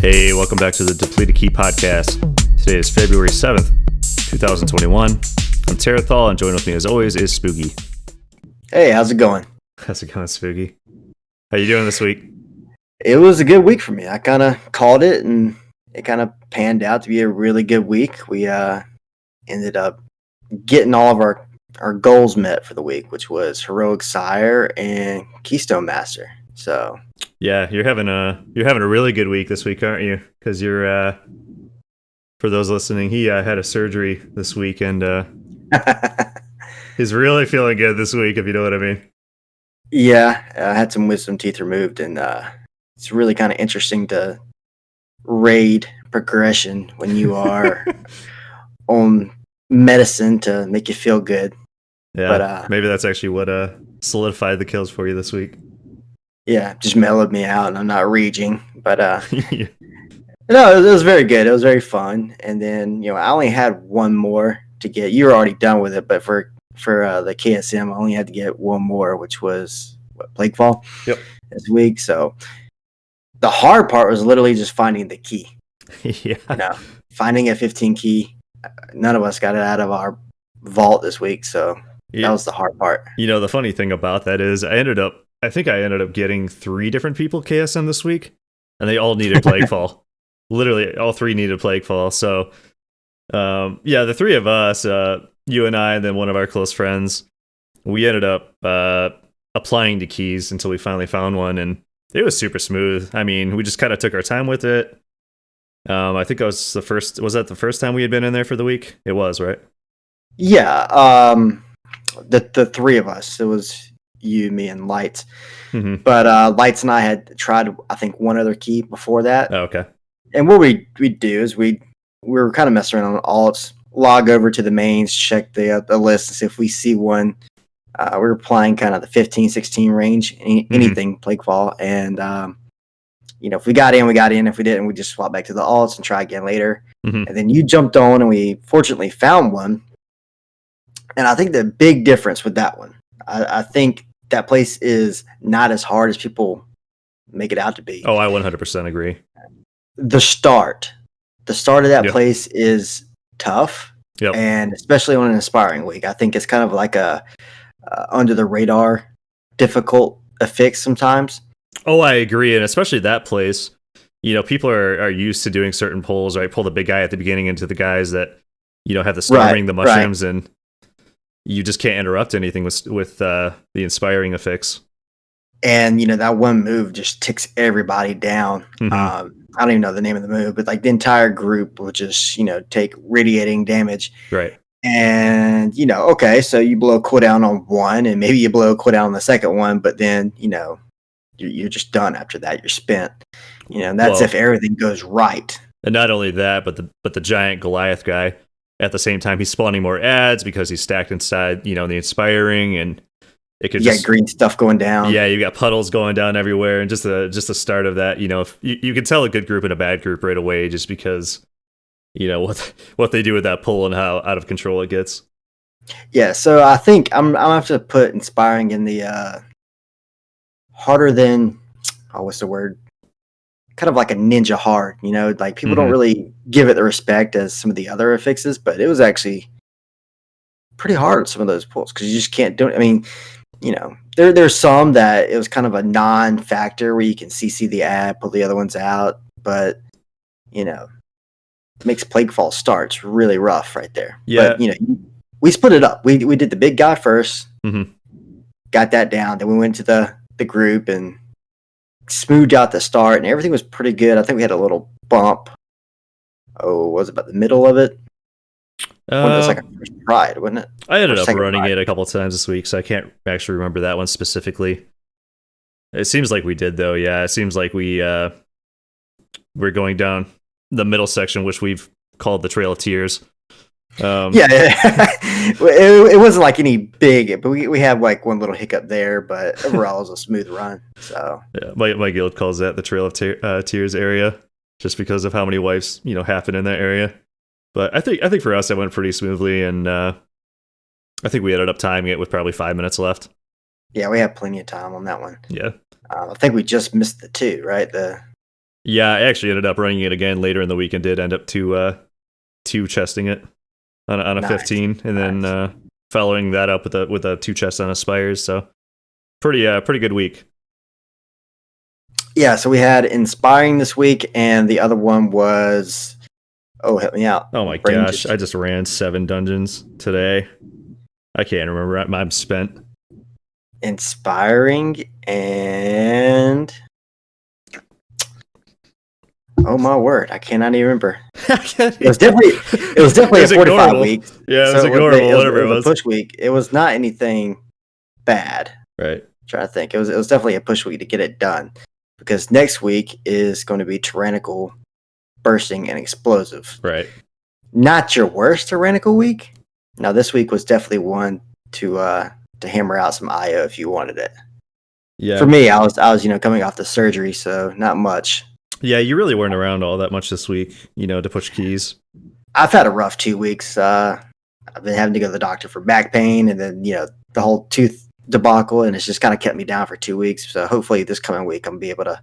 Hey, welcome back to the Depleted Key Podcast. Today is February 7th, 2021. I'm Tarithal, and joining with me as always is Spoogy. Hey, how's it going? How's it going, Spoogy? How you doing this week? It was a good week for me. I kind of called it, and it kind of panned out to be a really good week. We ended up getting all of our goals met for the week, which was Heroic Sire and Keystone Master. So Yeah, you're having a really good week this week, aren't you? Because you're for those listening, he had a surgery this week, and he's really feeling good this week, if you know what I mean. yeah, I had some wisdom teeth removed, and it's really kind of interesting to raid progression when you are on medicine to make you feel good. Yeah, but maybe that's actually what solidified the kills for you this week. Yeah, just mellowed me out, and I'm not raging. But Yeah. no, it was very good. It was very fun. And then I only had one more to get. You were already done with it, but for the KSM, I only had to get one more, which was Plaguefall. Yep. This week. So the hard part was literally just finding the key. Yeah. Finding a 15 key. None of us got it out of our vault this week, so that was the hard part. The funny thing about that is I think I ended up getting 3 different people KSM this week, and they all needed Plaguefall. Literally, all 3 needed Plaguefall. So, the 3 of us, you and I, and then one of our close friends, we ended up applying to keys until we finally found one, and it was super smooth. I mean, we just kind of took our time with it. I think was that the first time we had been in there for the week? It was, right? Yeah, the 3 of us. It was you, me, and Lights. Mm-hmm. But Lights and I had tried, I think, one other key before that. Oh, okay. And what we do is we were kind of messing around on alts, log over to the mains, check the list, and see if we see one. We were applying kind of the 15, 16 range, anything Plaguefall. And, if we got in, we got in. If we didn't, we just swap back to the alts and try again later. Mm-hmm. And then you jumped on, and we fortunately found one. And I think the big difference with that one, I think that place is not as hard as people make it out to be. Oh, I 100% agree. The start of that place is tough, and especially on an inspiring week. I think it's kind of like a under the radar, difficult fix sometimes. Oh, I agree, and especially that place. People are used to doing certain pulls, right? Pull the big guy at the beginning into the guys that have the storming, the mushrooms, and you just can't interrupt anything with the inspiring affix. And that one move just ticks everybody down. Mm-hmm. I don't even know the name of the move, but like the entire group will just take radiating damage. Right. And okay, so you blow a cooldown on one, and maybe you blow a cooldown on the second one, but then you're just done after that. You're spent. That's if everything goes right. And not only that, but the giant Goliath guy. At the same time, he's spawning more ads because he's stacked inside, the inspiring, and it could just green stuff going down. Yeah, you got puddles going down everywhere, and just the start of that. If you can tell a good group and a bad group right away, just because what they do with that pull and how out of control it gets. Yeah, so I think I'm gonna have to put inspiring in the harder than what's the word? Kind of like a ninja hard, like people don't really give it the respect as some of the other affixes, but it was actually pretty hard, some of those pulls, because you just can't do it. I mean, there's some that it was kind of a non-factor where you can CC the ad, pull the other ones out, but makes Plaguefall starts really rough right there. Yeah. But we split it up. We did the big guy first, got that down, then we went to the group and smoothed out the start, and everything was pretty good. I think we had a little bump. Was it about the middle of it? It was like a first pride, wasn't it? I ended up running it a couple times this week, so I can't actually remember that one specifically. It seems like we did, though. Yeah, it seems like we're going down the middle section, which we've called the Trail of Tears. It wasn't like any big, but we had like one little hiccup there, but overall it was a smooth run. So yeah, my guild calls that the Trail of Tears area, just because of how many wipes happen in that area. But I think for us it went pretty smoothly, and I think we ended up timing it with probably 5 minutes left. Yeah, we had plenty of time on that one. Yeah, I think we just missed the 2, right? The Yeah, I actually ended up running it again later in the week and did end up two chesting it on a Nice. 15, and then following that up with a two chests on Aspires. So pretty good week. Yeah, so we had Inspiring this week, and the other one was, oh, help me out. Oh my gosh, I just ran 7 dungeons today. I can't remember. I'm spent. Inspiring and oh my word, I cannot even remember. It was definitely a 45 week. Yeah, it was ignorable. Whatever it was. A push week. It was not anything bad. Right. I'm trying to think. It was definitely a push week to get it done, because next week is going to be Tyrannical, Bursting, and Explosive. Right. Not your worst Tyrannical week. Now this week was definitely one to hammer out some IO if you wanted it. Yeah. For me, I was coming off the surgery, so not much. Yeah, you really weren't around all that much this week, to push keys. I've had a rough 2 weeks. I've been having to go to the doctor for back pain, and then the whole tooth debacle, and it's just kind of kept me down for 2 weeks. So hopefully this coming week I'm be able to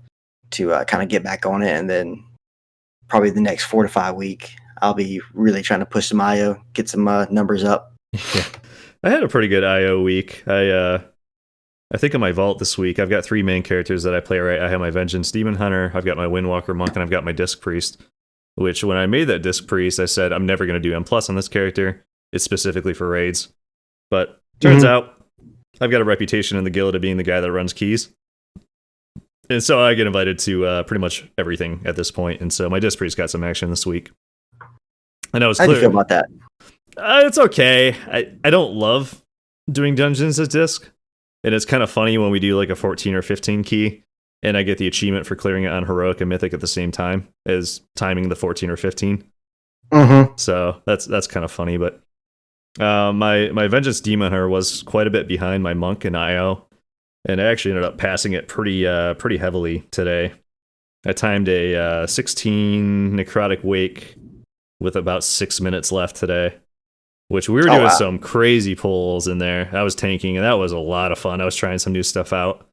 kind of get back on it, and then probably the next 4 to 5 week I'll be really trying to push some IO, get some numbers up. Yeah. I had a pretty good IO week. I think in my vault this week, I've got 3 main characters that I play, right? I have my Vengeance Demon Hunter, I've got my Windwalker Monk, and I've got my Disc Priest, which when I made that Disc Priest, I said, I'm never going to do M+ on this character. It's specifically for raids. But turns out, I've got a reputation in the guild of being the guy that runs keys. And so I get invited to pretty much everything at this point. And so my Disc Priest got some action this week. I know it's clear. How do you feel about that? It's okay. I don't love doing dungeons as Disc. And it's kind of funny when we do like a 14 or 15 key, and I get the achievement for clearing it on Heroic and Mythic at the same time as timing the 14 or 15. So that's kind of funny. But my Vengeance Demon Hunter was quite a bit behind my Monk in IO, and I actually ended up passing it pretty heavily today. I timed a 16 Necrotic Wake with about 6 minutes left today. Which we were doing some crazy pulls in there. I was tanking, and that was a lot of fun. I was trying some new stuff out.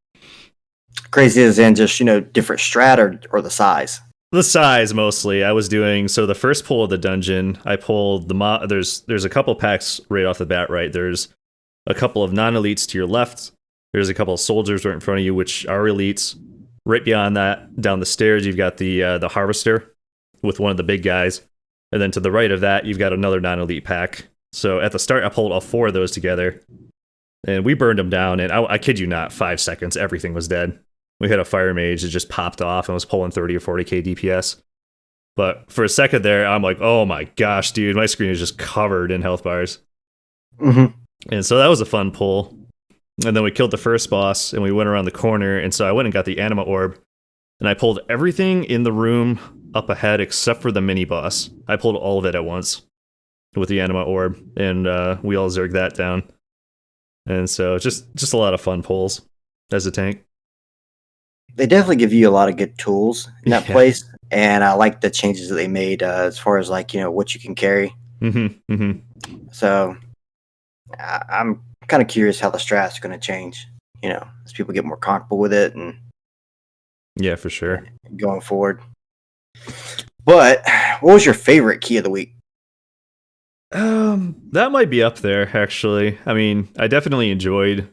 Crazy as in just, different strat or the size? The size, mostly. I was doing, so the first pull of the dungeon, I pulled there's a couple packs right off the bat, right? There's a couple of non-elites to your left. There's a couple of soldiers right in front of you, which are elites. Right beyond that, down the stairs, you've got the Harvester with one of the big guys. And then to the right of that, you've got another non-elite pack. So at the start, I pulled all 4 of those together, and we burned them down, and I kid you not, 5 seconds, everything was dead. We had a Fire Mage that just popped off and was pulling 30 or 40k DPS. But for a second there, I'm like, oh my gosh, dude, my screen is just covered in health bars. And so that was a fun pull. And then we killed the first boss, and we went around the corner, and so I went and got the Anima Orb, and I pulled everything in the room up ahead except for the mini-boss. I pulled all of it at once with the Anima Orb, and we all zerged that down. And so just a lot of fun pulls as a tank. They definitely give you a lot of good tools in that place, and I like the changes that they made as far as what you can carry. So I'm kind of curious how the strat's going to change, as people get more comfortable with it, and yeah, for sure, going forward. But what was your favorite key of the week? That might be up there, actually. I mean, I definitely enjoyed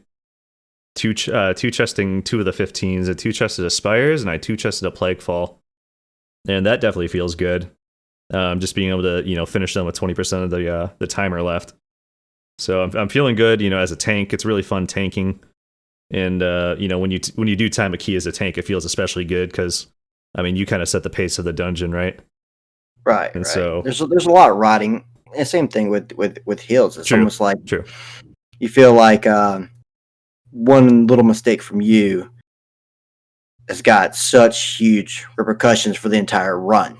two chesting 2 of the 15s, and 2 chested Aspires, and I 2 chested a Plaguefall. And that definitely feels good. Just being able to, finish them with 20% of the timer left. So I'm feeling good, as a tank. It's really fun tanking. And, when you do time a key as a tank, it feels especially good because, I mean, you kind of set the pace of the dungeon, right? Right. And right. so there's a lot of riding. And same thing with heals. It's almost like you feel like one little mistake from you has got such huge repercussions for the entire run.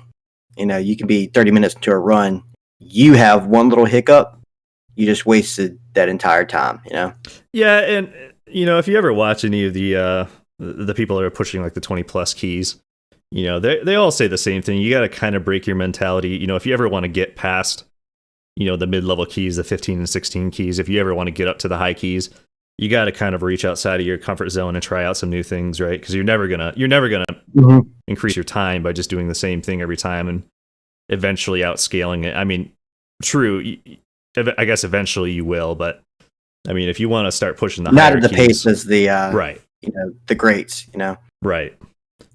You can be 30 minutes into a run. You have one little hiccup, you just wasted that entire time. Yeah, and if you ever watch any of the people that are pushing like the 20+ keys, they all say the same thing. You got to kind of break your mentality. If you ever want to get past the mid-level keys, the 15 and 16 keys, if you ever want to get up to the high keys, you got to kind of reach outside of your comfort zone and try out some new things, right? Because you're never gonna increase your time by just doing the same thing every time and eventually outscaling it. I mean, true, I guess eventually you will, but I mean, if you want to start pushing the Not at the hierarchies, pace as the right, the greats. right,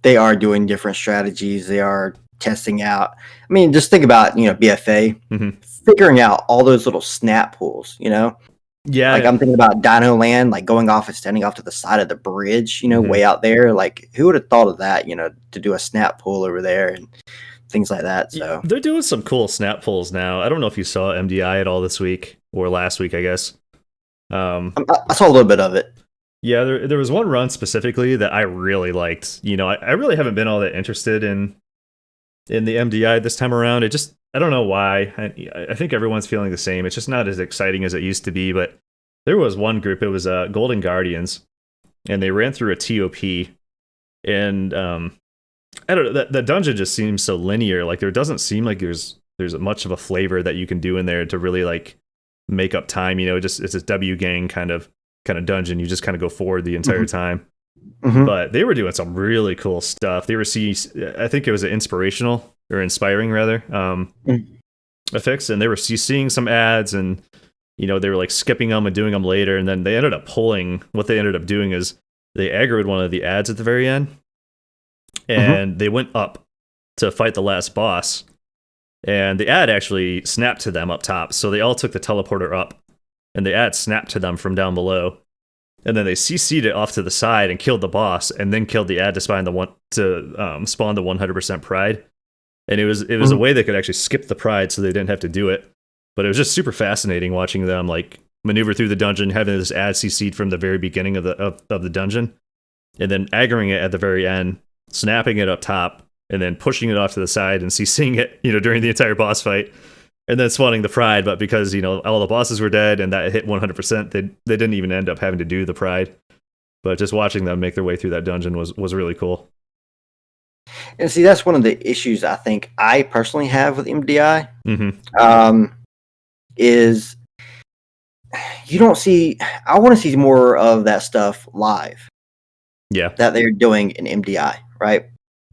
They are doing different strategies. They are testing out. I mean, just think about BFA figuring out all those little snap pools. yeah, Like I'm thinking about Dino Land, like going off and standing off to the side of the bridge, way out there. Like who would have thought of that? To do a snap pool over there and things like that. So they're doing some cool snap pulls now. I don't know if you saw MDI at all this week or last week, I guess. I saw a little bit of it. Yeah, there was one run specifically that I really liked. I really haven't been all that interested in the MDI this time around. I don't know why. I think everyone's feeling the same. It's just not as exciting as it used to be. But there was one group. It was Golden Guardians, and they ran through a TOP, and I don't know. That dungeon just seems so linear. Like there doesn't seem like there's much of a flavor that you can do in there to really like make up time. It's a W gang kind of dungeon. You just kind of go forward the entire time. But they were doing some really cool stuff. They were I think it was an inspiring rather effects, and they were seeing some ads, and they were like skipping them and doing them later, and then they ended up pulling. What they ended up doing is they aggroed one of the ads at the very end, and they went up to fight the last boss, and the ad actually snapped to them up top, so they all took the teleporter up, and the ad snapped to them from down below. And then they CC'd it off to the side and killed the boss, and then killed the ad to spawn the 100% pride. And it was a way they could actually skip the pride, so they didn't have to do it. But it was just super fascinating watching them like maneuver through the dungeon, having this ad CC'd from the very beginning of the dungeon, and then aggroing it at the very end, snapping it up top, and then pushing it off to the side and CCing it, during the entire boss fight. And then spawning the pride, but because all the bosses were dead and that hit 100%, they didn't even end up having to do the pride. But just watching them make their way through that dungeon was really cool. And see, that's one of the issues I think I personally have with MDI. Is you don't see. I want to see more of that stuff live. Yeah, that they're doing in MDI, right?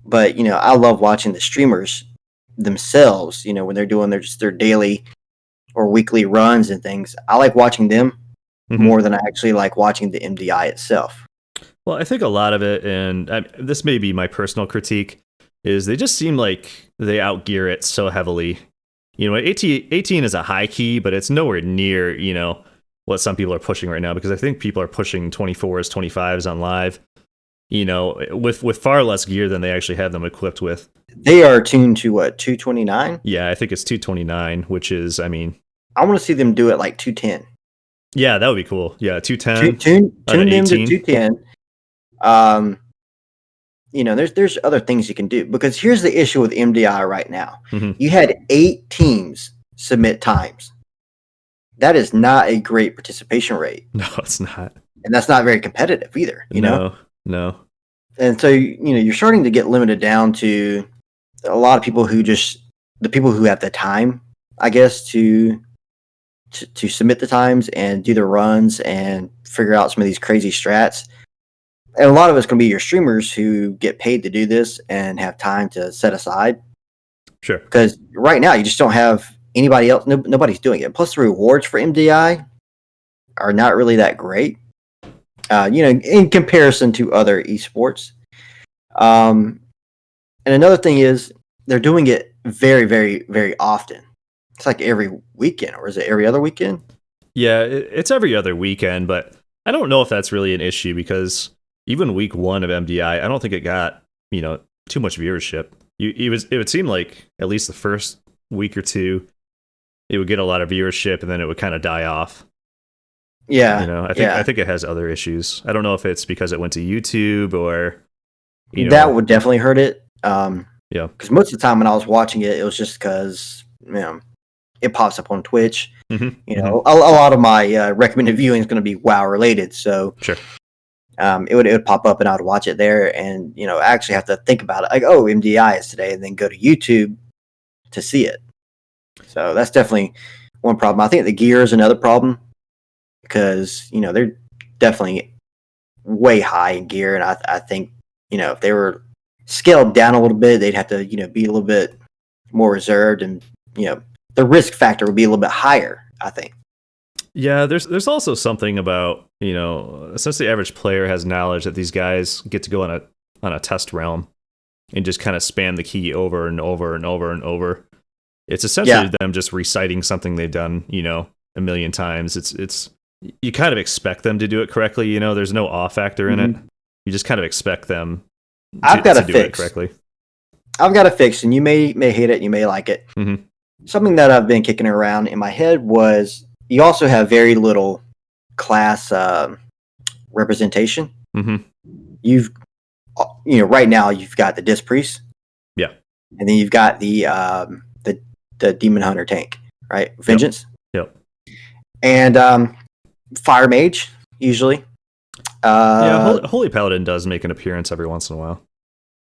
But I love watching the streamers themselves, when they're doing their daily or weekly runs and things. I like watching them more than I actually like watching the MDI itself. Well, I think a lot of it, and this may be my personal critique, is they just seem like they outgear it so heavily. 18 is a high key, but it's nowhere near, what some people are pushing right now, because I think people are pushing 24s, 25s on live, with far less gear than they actually have them equipped with. They are tuned to what, 229? Yeah, I think it's 229, which is, I want to see them do it like 210. Yeah, that would be cool. Yeah, 210. Tune them to 210. There's other things you can do, because here's the issue with MDI right now. You had 8 teams submit times. That is not a great participation rate. No, it's not. And that's not very competitive either, No. And so, you're starting to get limited down to a lot of people the people who have the time, I guess, to submit the times and do the runs and figure out some of these crazy strats. And a lot of it's going to be your streamers who get paid to do this and have time to set aside. Sure. Because right now you just don't have anybody else. Nobody's doing it. Plus the rewards for MDI are not really that great, in comparison to other esports. And another thing is they're doing it very, very, very often. It's like every weekend, or is it every other weekend? Yeah, it's every other weekend, but I don't know if that's really an issue, because even week 1 of MDI, I don't think it got, too much viewership. It would seem like at least the first week or two, it would get a lot of viewership, and then it would kind of die off. Yeah, I think it has other issues. I don't know if it's because it went to YouTube or that would definitely hurt it. Yeah, because most of the time when I was watching it, it was just because it pops up on Twitch. A lot of my recommended viewing is going to be WoW related, so sure. It would pop up and I would watch it there, and I actually have to think about it, like, oh, MDI is today, and then go to YouTube to see it. So that's definitely one problem. I think the gear is another problem, because they're definitely way high in gear, and I think if they were scaled down a little bit. They'd have to, be a little bit more reserved, and the risk factor would be a little bit higher, I think. Yeah, there's also something about, since the average player has knowledge that these guys get to go on a test realm and just kind of spam the key over and over and over and over. It's essentially them just reciting something they've done, a million times. It's you kind of expect them to do it correctly, there's no awe factor in it. You just kind of expect them to do it correctly. I've got a fix, and you may hate it, you may like it. Something that I've been kicking around in my head was you also have very little class representation. You've, right now you've got the Disc Priest, and then you've got the Demon Hunter tank, right? Vengeance, yep. And Fire Mage usually. Holy Paladin does make an appearance every once in a while.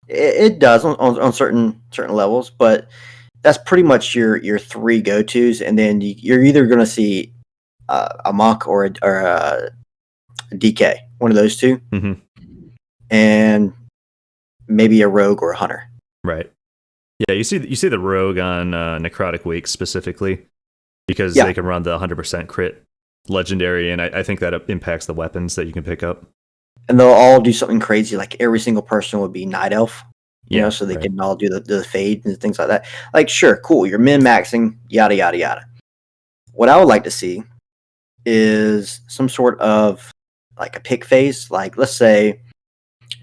It does on certain levels, but that's pretty much your three go-tos, and then you're either going to see a monk or a DK, one of those two, and maybe a rogue or a hunter. Right. Yeah, you see the rogue on Necrotic Wake specifically because they can run the 100% crit legendary, and I think that impacts the weapons that you can pick up. And they'll all do something crazy, like every single person would be Night Elf, so they can all do the fade and things like that. Like, sure, cool, you're min-maxing, yada, yada, yada. What I would like to see is some sort of, like, a pick phase. Like, let's say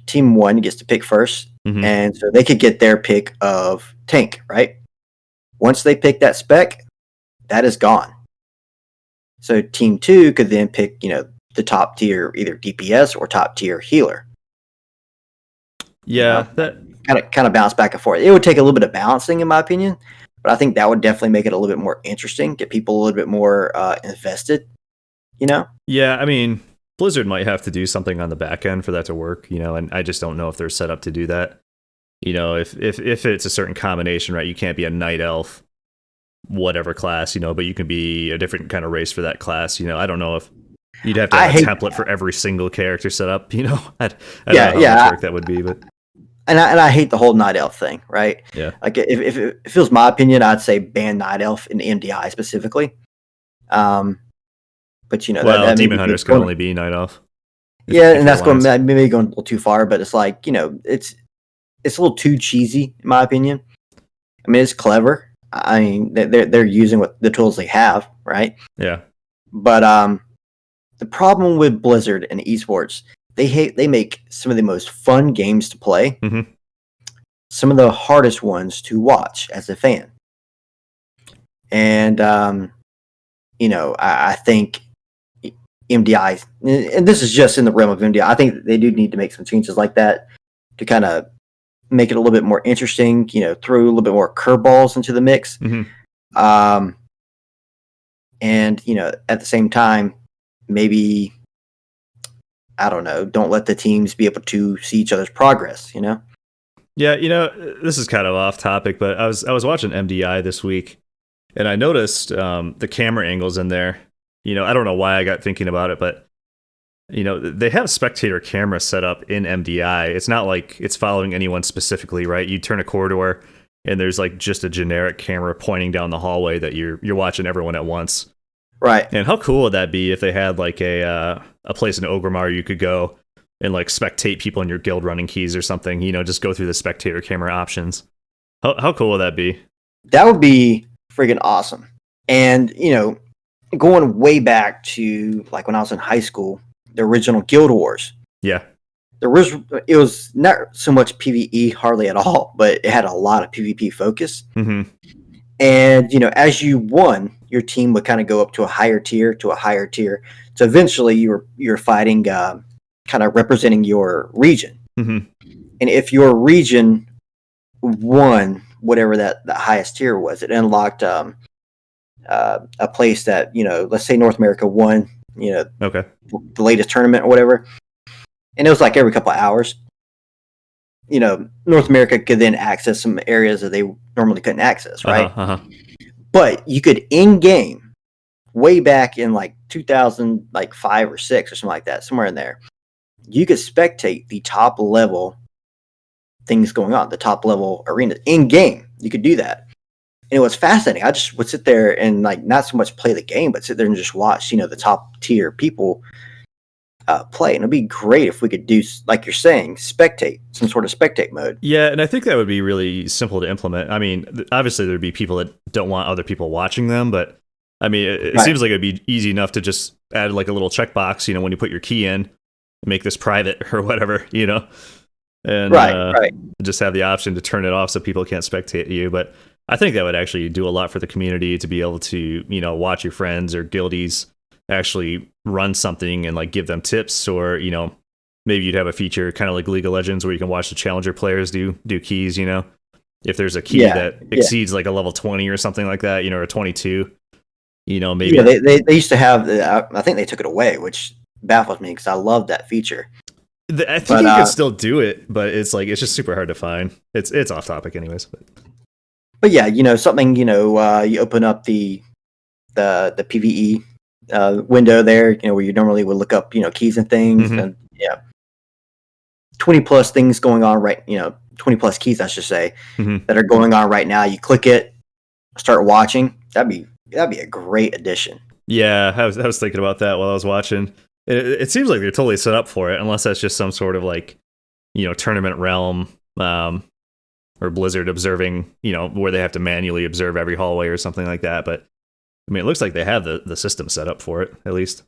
Team 1 gets to pick first, and so they could get their pick of tank, right? Once they pick that spec, that is gone. So Team 2 could then pick, the top tier, either DPS or top tier healer. Yeah, that kind of bounce back and forth. It would take a little bit of balancing, in my opinion, but I think that would definitely make it a little bit more interesting, get people a little bit more invested. Yeah, I mean, Blizzard might have to do something on the back end for that to work, and I just don't know if they're set up to do that. If it's a certain combination, right? You can't be a Night Elf, whatever class, but you can be a different kind of race for that class. I don't know if you'd have to have a template for every single character set up. I don't know how much work that would be, but and I hate the whole Night Elf thing, right? Yeah. Like if it was my opinion, I'd say ban Night Elf in MDI specifically. But that Demon Hunters can only be Night Elf. And that's maybe going a little too far, but it's like, it's a little too cheesy in my opinion. I mean, it's clever. I mean, they're using what the tools they have, right? Yeah. But the problem with Blizzard and esports, they make some of the most fun games to play, some of the hardest ones to watch as a fan. And I think MDI, and this is just in the realm of MDI, I think they do need to make some changes like that to kind of make it a little bit more interesting, throw a little bit more curveballs into the mix. And, at the same time, maybe, I don't know, don't let the teams be able to see each other's progress, Yeah, this is kind of off topic, but I was watching MDI this week, and I noticed the camera angles in there. I don't know why I got thinking about it, but they have spectator camera set up in MDI. It's not like it's following anyone specifically, right? You turn a corridor and there's like just a generic camera pointing down the hallway that you're watching everyone at once. Right. And how cool would that be if they had like a place in Ogrimmar you could go and like spectate people in your guild running keys or something, just go through the spectator camera options. How cool would that be? That would be friggin' awesome. And, going way back to like when I was in high school, the original Guild Wars. Yeah. It was not so much PvE hardly at all, but it had a lot of PvP focus. And, as you won, your team would kind of go up to a higher tier. So eventually you're fighting, kind of representing your region. And if your region won whatever that the highest tier was, it unlocked a place that, let's say North America won, the latest tournament or whatever. And it was like every couple of hours, North America could then access some areas that they normally couldn't access, right? But you could in-game, way back in like 2005 or 6 or something like that, somewhere in there, you could spectate the top level things going on, the top level arenas in game. You could do that. And it was fascinating. I just would sit there and like not so much play the game, but sit there and just watch, the top tier people play. And it'd be great if we could do, like you're saying, spectate, some sort of spectate mode. Yeah, and I think that would be really simple to implement. I mean, obviously there'd be people that don't want other people watching them, but I mean, it seems like it'd be easy enough to just add like a little checkbox, when you put your key in, make this private or whatever, and right. Just have the option to turn it off so people can't spectate you. But I think that would actually do a lot for the community to be able to, watch your friends or guildies actually run something and like give them tips, or, maybe you'd have a feature kind of like League of Legends where you can watch the challenger players do keys, if there's a key that exceeds like a level 20 or something like that, or a 22, maybe. Yeah, they used to have, I think they took it away, which baffles me because I love that feature. I think you can still do it, but it's just super hard to find. It's off topic anyways. But yeah, something, you open up the PvE window there, where you normally would look up, keys and things, and 20 plus things going on, right? 20 plus keys, I should say, that are going on right now. You click it, start watching. That'd be a great addition. Yeah, I was thinking about that while I was watching. It seems like they're totally set up for it, unless that's just some sort of like, tournament realm, or Blizzard observing, where they have to manually observe every hallway or something like that. But I mean, it looks like they have the system set up for it, at least.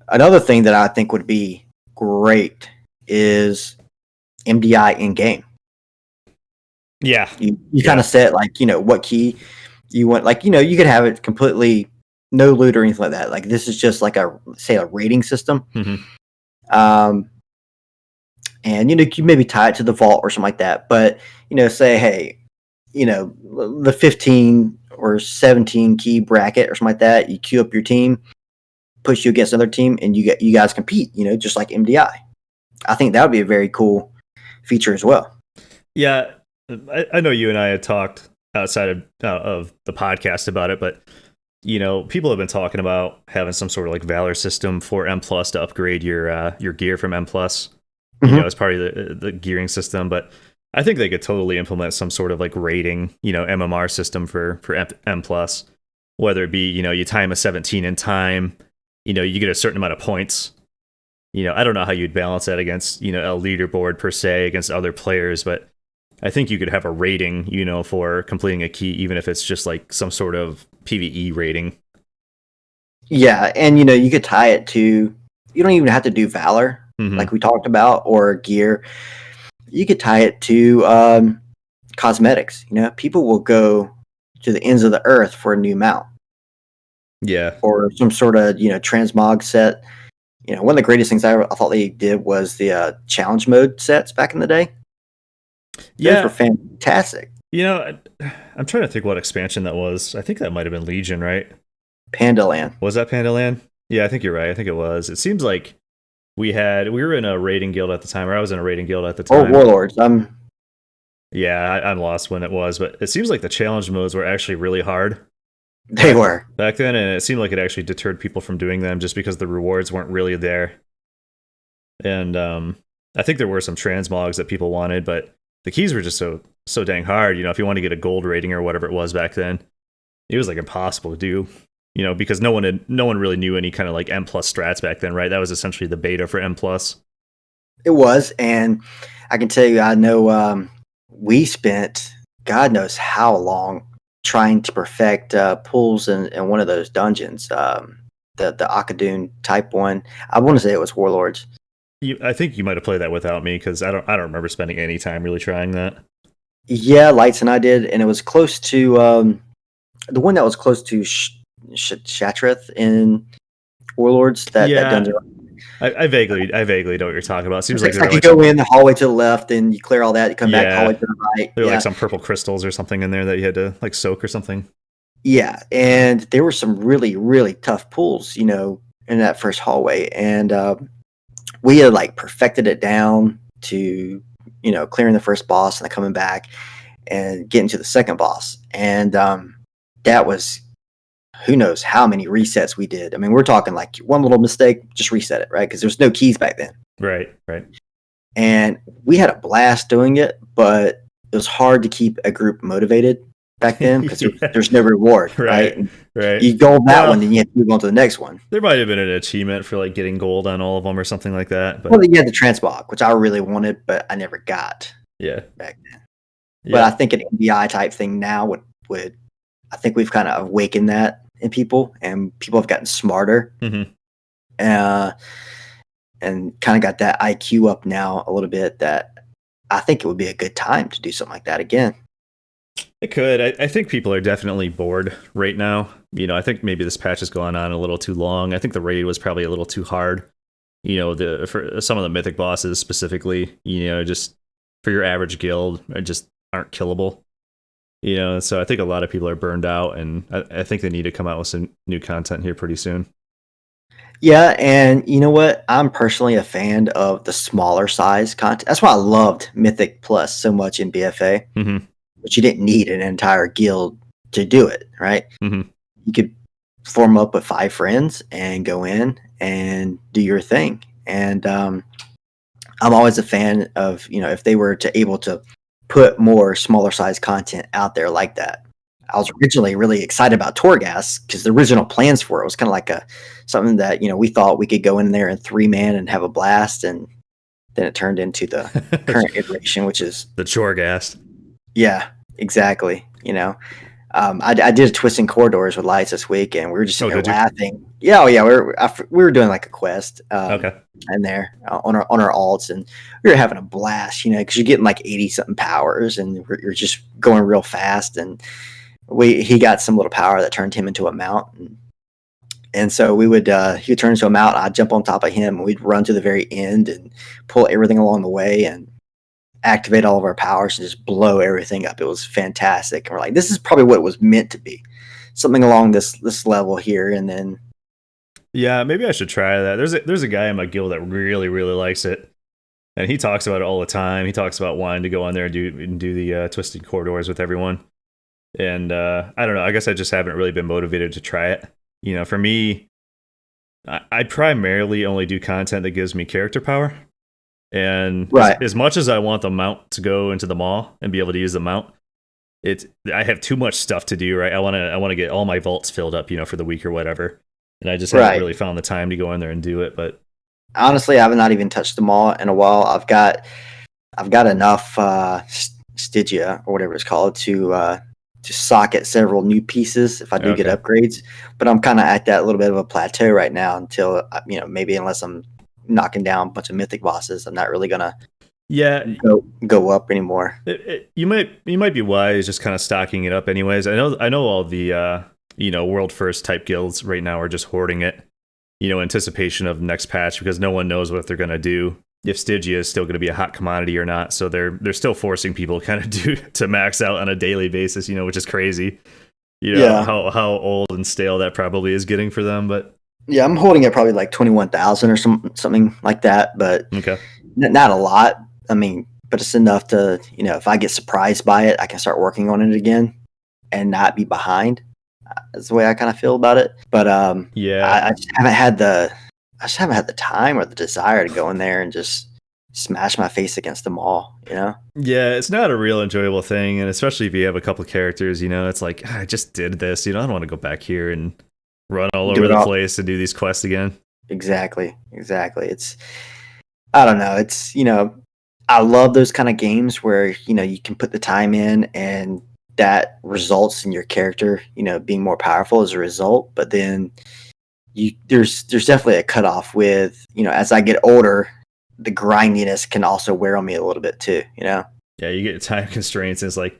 Another thing that I think would be great is MDI in game. Yeah. You kind of set like, what key you want, like, you could have it completely no loot or anything like that. Like this is just like a rating system. And you maybe tie it to the vault or something like that. But say, hey, the 15 or 17 key bracket or something like that. You queue up your team, push you against another team, and you guys compete. Just like MDI. I think that would be a very cool feature as well. Yeah, I know you and I had talked outside of the podcast about it, but people have been talking about having some sort of like Valor system for M+ to upgrade your gear from M+, as part of the gearing system. But I think they could totally implement some sort of like rating, MMR system for M+, whether it be, you time a 17 in time, you get a certain amount of points. I don't know how you'd balance that against, a leaderboard per se against other players, but I think you could have a rating, for completing a key, even if it's just like some sort of PvE rating. Yeah, and you could tie it to, you don't even have to do Valor, like we talked about, or gear. You could tie it to cosmetics. People will go to the ends of the earth for a new mount. Yeah. Or some sort of, transmog set. One of the greatest things I thought they did was the challenge mode sets back in the day. Yeah. Those were fantastic. I'm trying to think what expansion that was. I think that might have been Legion, right? Pandaland. Was that Pandaland? Yeah, I think you're right. I think it was. It seems like we were in a raiding guild at the time, or I was in a raiding guild at the time. Or Warlords. Yeah, I'm lost when it was, but it seems like the challenge modes were actually really hard. They were. Back then, and it seemed like it actually deterred people from doing them just because the rewards weren't really there. And I think there were some transmogs that people wanted, but the keys were just so dang hard. If you want to get a gold rating or whatever it was back then, it was like impossible to do. Because no one really knew any kind of like M+ strats back then, right? That was essentially the beta for M+. It was, and I can tell you, I know we spent God knows how long trying to perfect pulls in one of those dungeons, the Akadun type one. I want to say it was Warlords. I think you might have played that without me because I don't remember spending any time really trying that. Yeah, Lights and I did, and it was close to the one that was close to Shatreth in Warlords. That dungeon. I vaguely know what you're talking about. Seems like you go in the hallway to the left, and you clear all that. You come back hallway to the right. There were like some purple crystals or something in there that you had to like soak or something. Yeah, and there were some really, really tough pulls, in that first hallway, and we had like perfected it down to, clearing the first boss and then coming back and getting to the second boss, and that was, who knows how many resets we did. I mean, we're talking like one little mistake, just reset it, right? Because there's no keys back then. Right. and we had a blast doing it, but it was hard to keep a group motivated back then because Yeah. there's no reward, right? Right. And Right. you gold that one, Well, then you have to move on to the next one. there might have been an achievement for like getting gold on all of them or something like that, Well, but then you had the transmog, which I really wanted, but I never got yeah. back then. But I Yeah. think an MBI type thing now would I think we've kind of awakened that in people, and people have gotten smarter, Hmm. uh, and kind of got that IQ up now a little bit. That I think it would be a good time to do something like that again. It could. I think people are definitely bored right now. I think maybe this patch has gone on a little too long. I think the raid was probably a little too hard. For some of the mythic bosses specifically, just for your average guild, just aren't killable. So I think a lot of people are burned out, and I think they need to come out with some new content here pretty soon. Yeah, and you know what? I'm personally a fan of the smaller size content. That's why I loved Mythic Plus so much in BFA. Hmm. But you didn't need an entire guild to do it, right? Hmm. You could form up with 5 friends and go in and do your thing. And I'm always a fan of, if they were to able to put more smaller size content out there like that. I was originally really excited about Torghast because the original plans for it was kind of like something that we thought we could go in there in 3 man and have a blast, and then it turned into the current iteration, which is The Chorgast. yeah, exactly. I did a twisting corridors with lights this week, and we were just Oh, sitting there did you? laughing. Yeah, oh yeah, we were doing like a quest, Okay. in there on our alts, and we were having a blast, because you're getting like 80 something powers, and you're just going real fast, and he got some little power that turned him into a mount, and so he would turn into a mount. I'd jump on top of him, and we'd run to the very end and pull everything along the way, and activate all of our powers and just blow everything up. It was fantastic. And we're like, this is probably what it was meant to be. Something along this level here, and then Yeah, maybe I should try that. There's a guy in my guild that really really likes it, and he talks about it all the time. He talks about wanting to go on there and do the twisted corridors with everyone. And I don't know. I guess I just haven't really been motivated to try it. For me, I primarily only do content that gives me character power. And right, as much as I want the mount to go into the mall and be able to use the mount, I have too much stuff to do. Right, I want to get all my vaults filled up, for the week or whatever. And I just haven't right. really found the time to go in there and do it. But Honestly, I have not even touched them all in a while. I've got enough Stygia or whatever it's called to socket several new pieces if I do get okay, upgrades. But I'm kind of at that little bit of a plateau right now until maybe unless I'm knocking down a bunch of mythic bosses, I'm not really gonna yeah, go up anymore. you might be wise just kind of stocking it up anyways. I know all the world first type guilds right now are just hoarding it, anticipation of next patch because no one knows what they're gonna do. If Stygia is still going to be a hot commodity or not, so they're still forcing people kind of to max out on a daily basis, which is crazy. Yeah. How old and stale that probably is getting for them, but Yeah, I'm holding it probably like 21,000 or something like that, but okay. not a lot. I mean, but it's enough to, if I get surprised by it, I can start working on it again and not be behind. That's the way I kind of feel about it. But Yeah. I just haven't had the time or the desire to go in there and just smash my face against the wall. Yeah, it's not a real enjoyable thing, and especially if you have a couple characters, it's like I just did this, I don't want to go back here and run all Do over it the all. place and do these quests again. Exactly. I don't know. I love those kind of games where, you can put the time in and that results in your character, being more powerful as a result. But then there's definitely a cutoff with, as I get older, the grindiness can also wear on me a little bit too. Yeah, you get time constraints, and it's like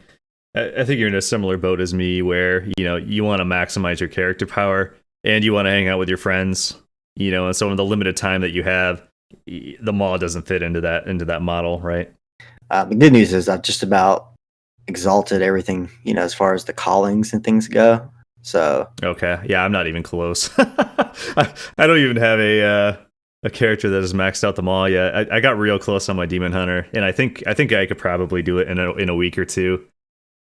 I think you're in a similar boat as me where, you want to maximize your character power and you want to hang out with your friends, and so in the limited time that you have, the mall doesn't fit into that model, right? The good news is I've just about exalted everything, as far as the callings and things go. So Okay, yeah, I'm not even close. I don't even have a character that has maxed out the mall yet. I got real close on my demon hunter, and I think I could probably do it in a week or two.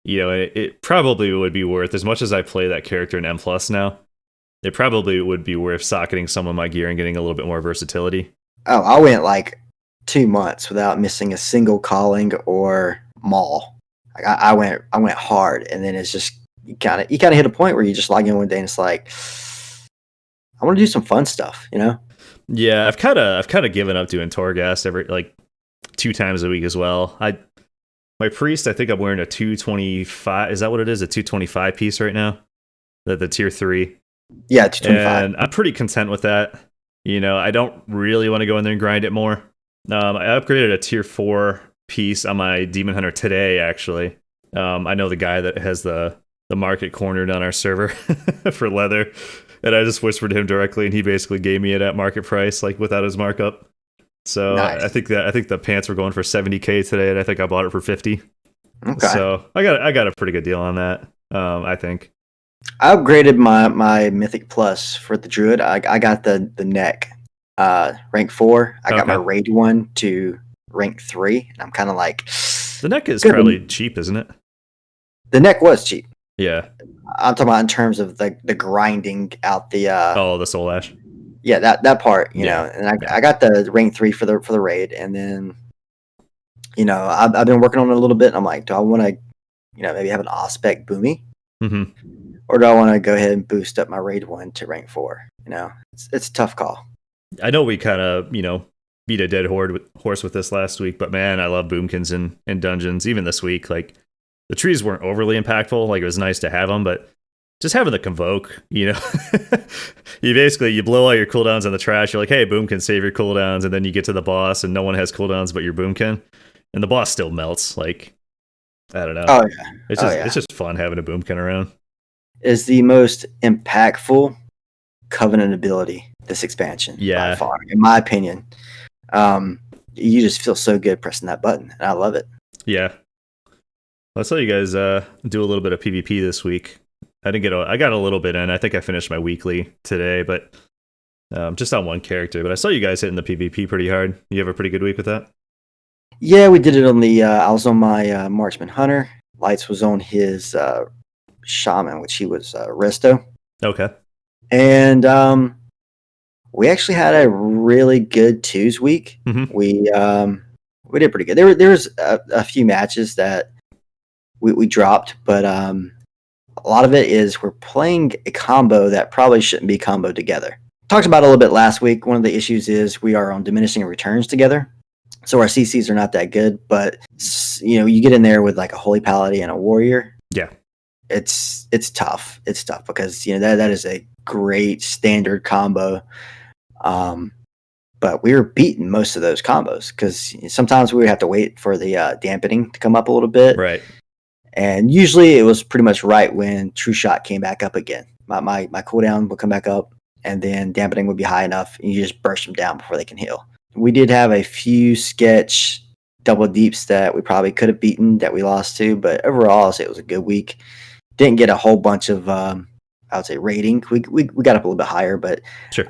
It probably would be worth, as much as I play that character in M plus now. It probably would be worth socketing some of my gear and getting a little bit more versatility. I went like 2 months without missing a single calling or maul. Like I went hard, and then it's just you kind of hit a point where you just log in one day and it's like I want to do some fun stuff, you know? Yeah, I've kind of given up doing Torghast every like 2 times a week as well. My priest, I think I'm wearing a 225. Is that what it is? A 225 piece right now? The tier 3. Yeah, 225. And I'm pretty content with that. I don't really want to go in there and grind it more. I upgraded a tier 4 piece on my Demon Hunter today, actually. I know the guy that has the market cornered on our server for leather. And I just whispered to him directly, and he basically gave me it at market price, like without his markup. So Nice. I think the pants were going for 70K today, and I think I bought it for 50. Okay. So I got a pretty good deal on that. I think. I upgraded my Mythic Plus for the Druid. I got the neck rank 4. I got my Okay. raid one to rank 3, and I'm kind of like The neck is good. probably cheap, isn't it? The neck was cheap. Yeah. I'm talking about in terms of the grinding out the Oh, the Soul Ash. yeah, that part, you Yeah. know. And Yeah. I got the rank 3 for the raid, and then I've been working on it a little bit, and I'm like, do I want to maybe have an Ospec Boomy, Mm-hmm. or do I want to go ahead and boost up my raid one to rank 4? It's a tough call. I know we kind of beat a dead horse with this last week, but man, I love boomkins in dungeons. Even this week, like the trees weren't overly impactful. Like it was nice to have them, but just having the convoke, you blow all your cooldowns on the trash. You're like, hey, boomkin, save your cooldowns, and then you get to the boss, and no one has cooldowns but your boomkin, and the boss still melts. Like I don't know. Oh yeah, It's just fun having a boomkin around. Is the most impactful Covenant ability this expansion by Yeah. far, in my opinion. You just feel so good pressing that button, and I love it. Yeah. Let's let you guys do a little bit of PvP this week. I got a little bit in. I think I finished my weekly today, but just on one character. But I saw you guys hitting the PvP pretty hard. You have a pretty good week with that? Yeah, we did it on the. I was on my Marksman Hunter. Lights was on his Shaman, which he was Resto. Okay. And we actually had a really good twos week. Mm-hmm. We did pretty good. There was a few matches that we dropped, but a lot of it is we're playing a combo that probably shouldn't be comboed together. Talked about it a little bit last week. One of the issues is we are on diminishing returns together, so our CCs are not that good. But you get in there with like a Holy Paladin and a Warrior. Yeah. It's tough. It's tough because that is a great standard combo. But we were beating most of those combos because sometimes we would have to wait for the dampening to come up a little bit. Right. And usually it was pretty much right when True Shot came back up again. My cooldown would come back up, and then dampening would be high enough, and you just burst them down before they can heal. We did have a few sketch double deeps that we probably could have beaten that we lost to, but overall, I'll say it was a good week. Didn't get a whole bunch of, I would say, rating. We got up a little bit higher, but Sure.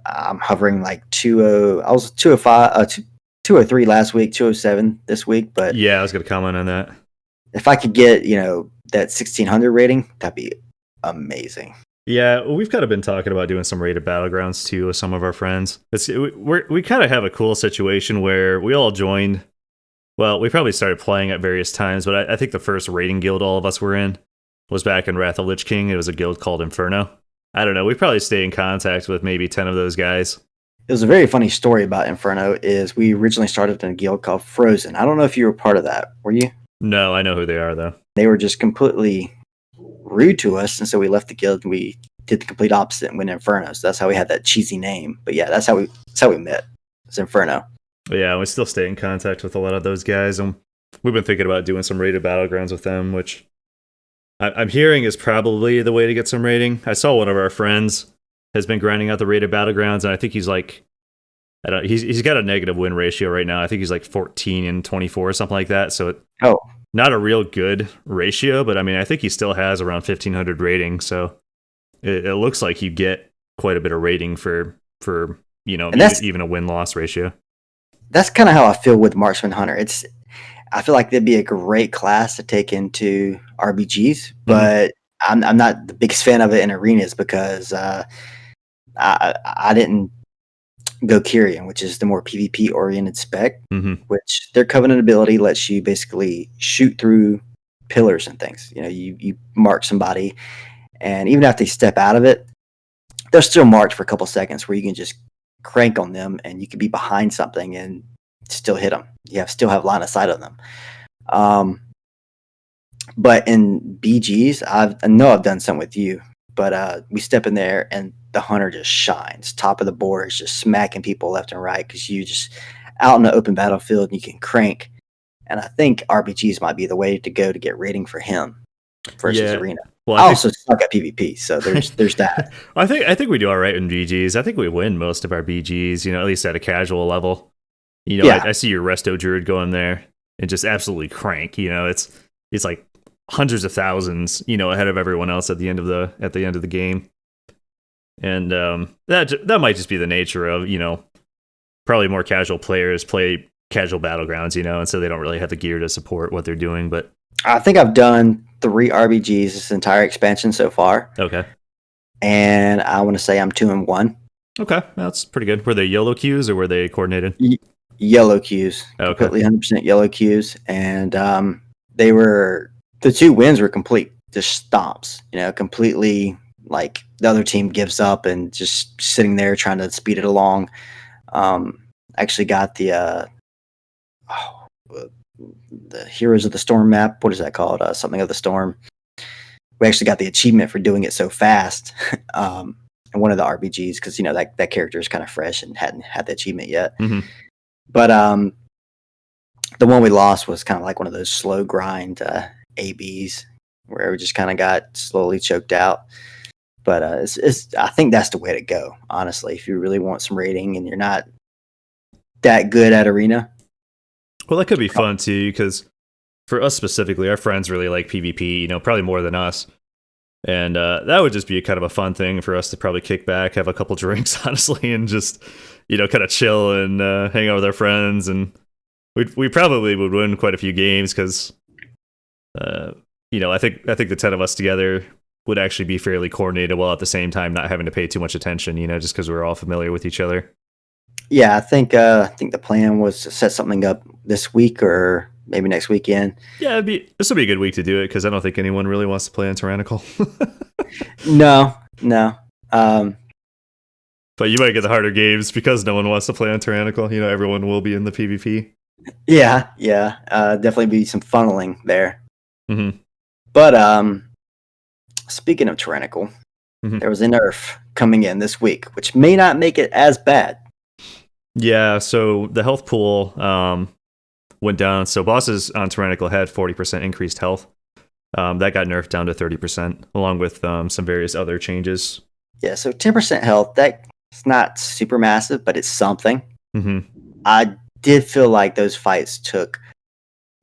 I'm hovering like 20. I was 205, 203 last week, 207 this week. But yeah, I was going to comment on that. If I could get that 1600 rating, that'd be amazing. Yeah, we've kind of been talking about doing some rated battlegrounds too with some of our friends. We kind of have a cool situation where we all joined. Well, we probably started playing at various times, but I think the first raiding guild all of us were in was back in Wrath of Lich King. It was a guild called Inferno. I don't know. We probably stay in contact with maybe 10 of those guys. It was a very funny story about Inferno. Is we originally started in a guild called Frozen. I don't know if you were part of that. Were you? No, I know who they are though. They were just completely rude to us, and so we left the guild and we did the complete opposite and went Inferno. So that's how we had that cheesy name. But yeah, that's how we met. It's Inferno. But yeah, we still stay in contact with a lot of those guys, and we've been thinking about doing some rated battlegrounds with them, which I'm hearing is probably the way to get some rating. I saw one of our friends has been grinding out the rated battlegrounds, and I think he's like, he's got a negative win ratio right now. I think he's like 14 and 24 or something like that. So not a real good ratio, but I mean, I think he still has around 1500 rating. So it looks like you get quite a bit of rating for even a win-loss ratio. That's kind of how I feel with Marksman Hunter. I feel like they'd be a great class to take into RBGs, but I'm not the biggest fan of it in arenas because I didn't Gokirian, which is the more PvP oriented spec, Mm-hmm. which their Covenant ability lets you basically shoot through pillars and things. You mark somebody, and even after they step out of it, they're still marked for a couple seconds where you can just crank on them and you can be behind something and still hit them. Still have line of sight on them. But in BGs, I know I've done some with you, but we step in there and the hunter just shines. Top of the board is just smacking people left and right because you just out in the open battlefield and you can crank. And I think RPGs might be the way to go to get rating for him versus Arena. Well, I also suck at PvP, so there's that. I think we do all right in BGs. I think we win most of our BGs, at least at a casual level. I see your Resto Druid go in there and just absolutely crank. It's like hundreds of thousands, ahead of everyone else at the end of the game. And that might just be the nature of, probably more casual players play casual battlegrounds, and so they don't really have the gear to support what they're doing. But I think I've done 3 RBGs this entire expansion so far. Okay. And I want to say I'm 2-1. Okay, that's pretty good. Were they yellow queues or were they coordinated? Yellow queues. Okay. Completely 100% yellow queues. And the 2 wins were complete just stomps, completely like the other team gives up and just sitting there trying to speed it along. Actually got the Heroes of the Storm map. What is that called? Something of the Storm. We actually got the achievement for doing it so fast in one of the RBGs because that character is kind of fresh and hadn't had the achievement yet. Mm-hmm. But the one we lost was kind of like one of those slow grind ABs where we just kind of got slowly choked out. But I think that's the way to go, honestly, if you really want some rating and you're not that good at Arena. Well, that could be fun too, because for us specifically, our friends really like PvP, probably more than us. And that would just be kind of a fun thing for us to probably kick back, have a couple drinks, honestly, and just, kind of chill and hang out with our friends. And we probably would win quite a few games because, I think the 10 of us together would actually be fairly coordinated while at the same time not having to pay too much attention, just because we're all familiar with each other. Yeah, I think the plan was to set something up this week or maybe next weekend. Yeah, this will be a good week to do it because I don't think anyone really wants to play on Tyrannical. No. But you might get the harder games because no one wants to play on Tyrannical. Everyone will be in the PvP. Yeah, definitely be some funneling there. Mm-hmm. But speaking of Tyrannical, mm-hmm. There was a nerf coming in this week, which may not make it as bad. Yeah, so the health pool went down. So bosses on Tyrannical had 40% increased health. That got nerfed down to 30%, along with some various other changes. Yeah, so 10% health, that's not super massive, but it's something. Mm-hmm. I did feel like those fights took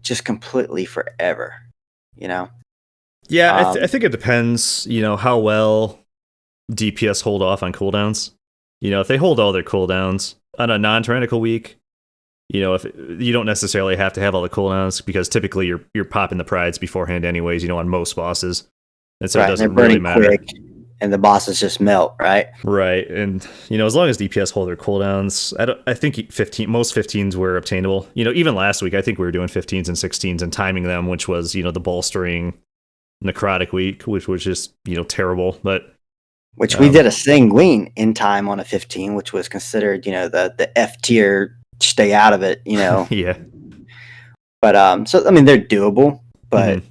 just completely forever, Yeah, I think it depends, how well DPS hold off on cooldowns. If they hold all their cooldowns on a non-Tyrannical week, if you don't necessarily have to have all the cooldowns because typically you're popping the prides beforehand anyways, on most bosses. And so it doesn't really matter. Quick, and the bosses just melt, right? Right. And, as long as DPS hold their cooldowns, I think most 15s were obtainable. Even last week, I think we were doing 15s and 16s and timing them, which was, the bolstering necrotic week, which was just, terrible. But which we did a sanguine in time on a 15, which was considered, the F tier, stay out of it, Yeah. But so I mean they're doable, but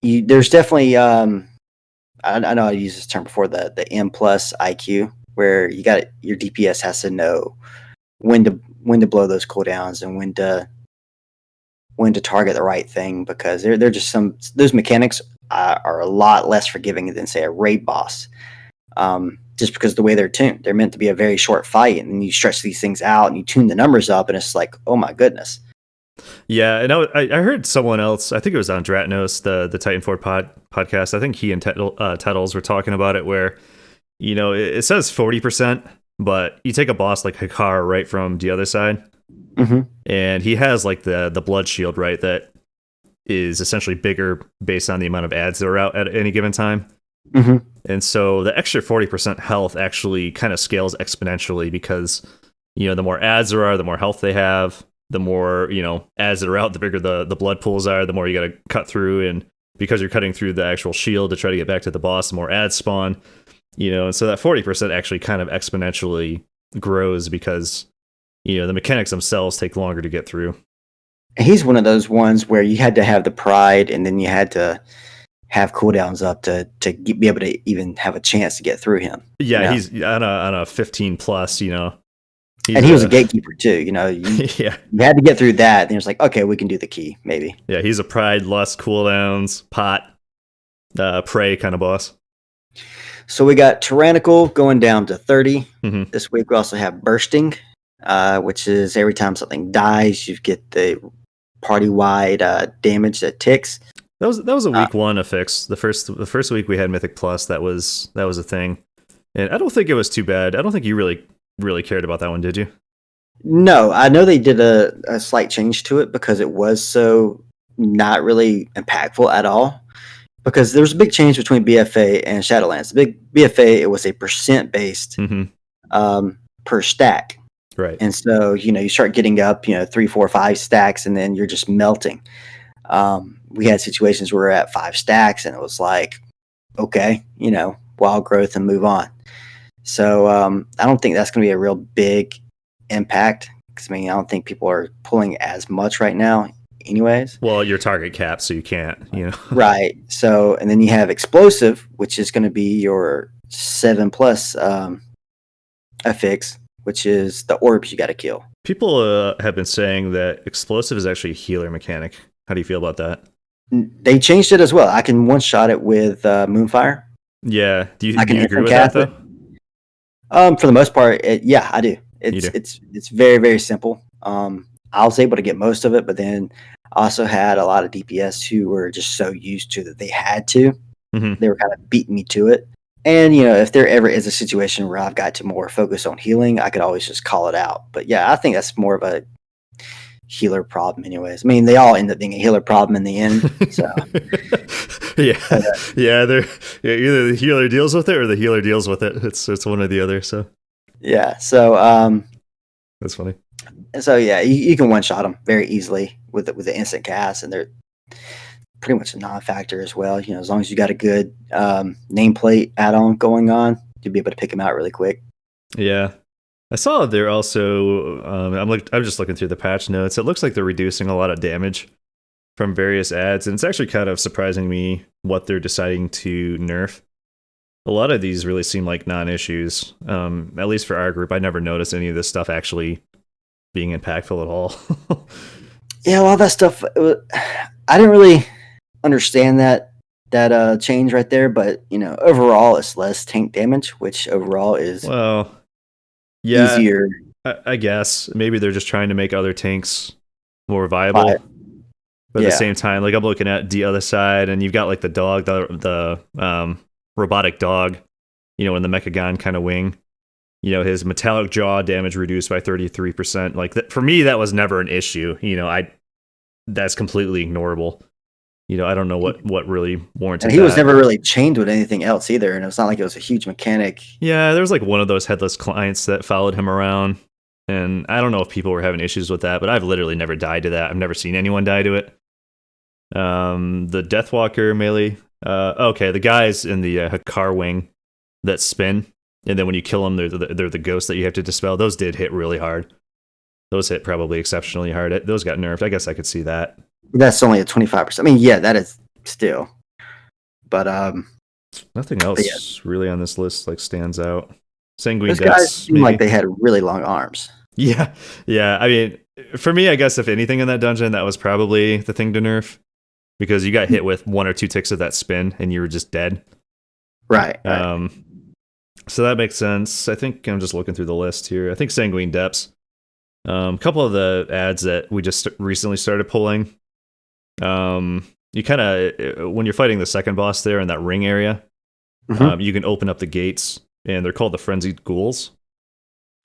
there's definitely I know I used this term before, the M plus IQ, where your DPS has to know when to blow those cooldowns and when to target the right thing, because they're just those mechanics are a lot less forgiving than say a raid boss. Just because of the way they're tuned. They're meant to be a very short fight, and then you stretch these things out and you tune the numbers up, and it's like, oh my goodness. Yeah, and I heard someone else, I think it was on Dratnos, the Titanford podcast, I think he and Tettles were talking about it, where, it says 40%, but you take a boss like Hikar right from the other side, and he has like the blood shield, right, that is essentially bigger based on the amount of ads that are out at any given time. And so the extra 40% health actually kind of scales exponentially because the more ads there are, the more health they have. The more ads that are out, the bigger the blood pools are. The more you got to cut through, and because you're cutting through the actual shield to try to get back to the boss, the more ads spawn. And so that 40% actually kind of exponentially grows because the mechanics themselves take longer to get through. He's one of those ones where you had to have the pride, and then you had to have cooldowns up to be able to even have a chance to get through him. Yeah, he's on a 15 plus. And he was a gatekeeper too. You yeah, you had to get through that. And it was like, okay, we can do the key, maybe. Yeah, he's a pride, lust, cooldowns, pot, prey kind of boss. So we got tyrannical going down to 30. Mm-hmm. This week we also have bursting, which is every time something dies, you get the party-wide damage that ticks. That was a week one affix. The first week we had Mythic Plus. That was a thing, and I don't think it was too bad. I don't think you really cared about that one, did you? No, I know they did a slight change to it because it was so not really impactful at all. Because there's a big change between BFA and Shadowlands. The big BFA, it was a percent based per stack. Right. And so, you start getting up, 3, 4, 5 stacks, and then you're just melting. We had situations where we're at 5 stacks, and it was like, okay, wild growth and move on. So I don't think that's going to be a real big impact. Because, I don't think people are pulling as much right now. Anyways, well, your target cap, so you can't, right. So, and then you have explosive, which is going to be your 7+ affix, which is the orbs you got to kill. People have been saying that explosive is actually a healer mechanic. How do you feel about that? They changed it as well. I can one shot it with Moonfire. Yeah, do you agree with that though? For the most part, yeah, I do. It's very, very simple. I was able to get most of it, but then I also had a lot of DPS who were just so used to that they had to. Mm-hmm. They were kind of beating me to it. And, if there ever is a situation where I've got to more focus on healing, I could always just call it out. But yeah, I think that's more of a healer problem anyways. They all end up being a healer problem in the end. So either the healer deals with it or the healer deals with it. It's one or the other. So yeah. So that's funny. So yeah, you can one shot them very easily with the instant cast, and they're pretty much a non-factor as well. As long as you got a good nameplate add-on going on, you'll be able to pick them out really quick. Yeah, I saw they're also. I'm just looking through the patch notes. It looks like they're reducing a lot of damage from various ads, and it's actually kind of surprising me what they're deciding to nerf. A lot of these really seem like non-issues. At least for our group, I never noticed any of this stuff actually being impactful at all. Yeah, a lot of that stuff, I didn't really understand that change right there, but overall it's less tank damage, which overall is easier. I guess maybe they're just trying to make other tanks more viable. But at the same time, like I'm looking at the other side, and you've got like the dog, the robotic dog, in the Mechagon kind of wing. His metallic jaw damage reduced by 33%. Like for me, that was never an issue. That's completely ignorable. I don't know what really warranted. And he was never really chained with anything else either, and it's not like it was a huge mechanic. Yeah, there was like one of those headless clients that followed him around, and I don't know if people were having issues with that, but I've literally never died to that. I've never seen anyone die to it. The Deathwalker melee. Okay, the guys in the car wing that spin. And then when you kill them, they're the ghosts that you have to dispel. Those did hit really hard. Those hit probably exceptionally hard. Those got nerfed. I guess I could see that. That's only at 25%. Yeah, that is still. But nothing else really on this list stands out. Sanguine those Depths, guys seem like they had really long arms. Yeah. For me, I guess if anything in that dungeon, that was probably the thing to nerf, because you got hit with 1 or 2 ticks of that spin and you were just dead. Right. So that makes sense. I think I'm just looking through the list here. I think Sanguine Depths. A couple of the ads that we just recently started pulling. You kind of, when you're fighting the second boss there in that ring area, you can open up the gates, and they're called the Frenzied Ghouls.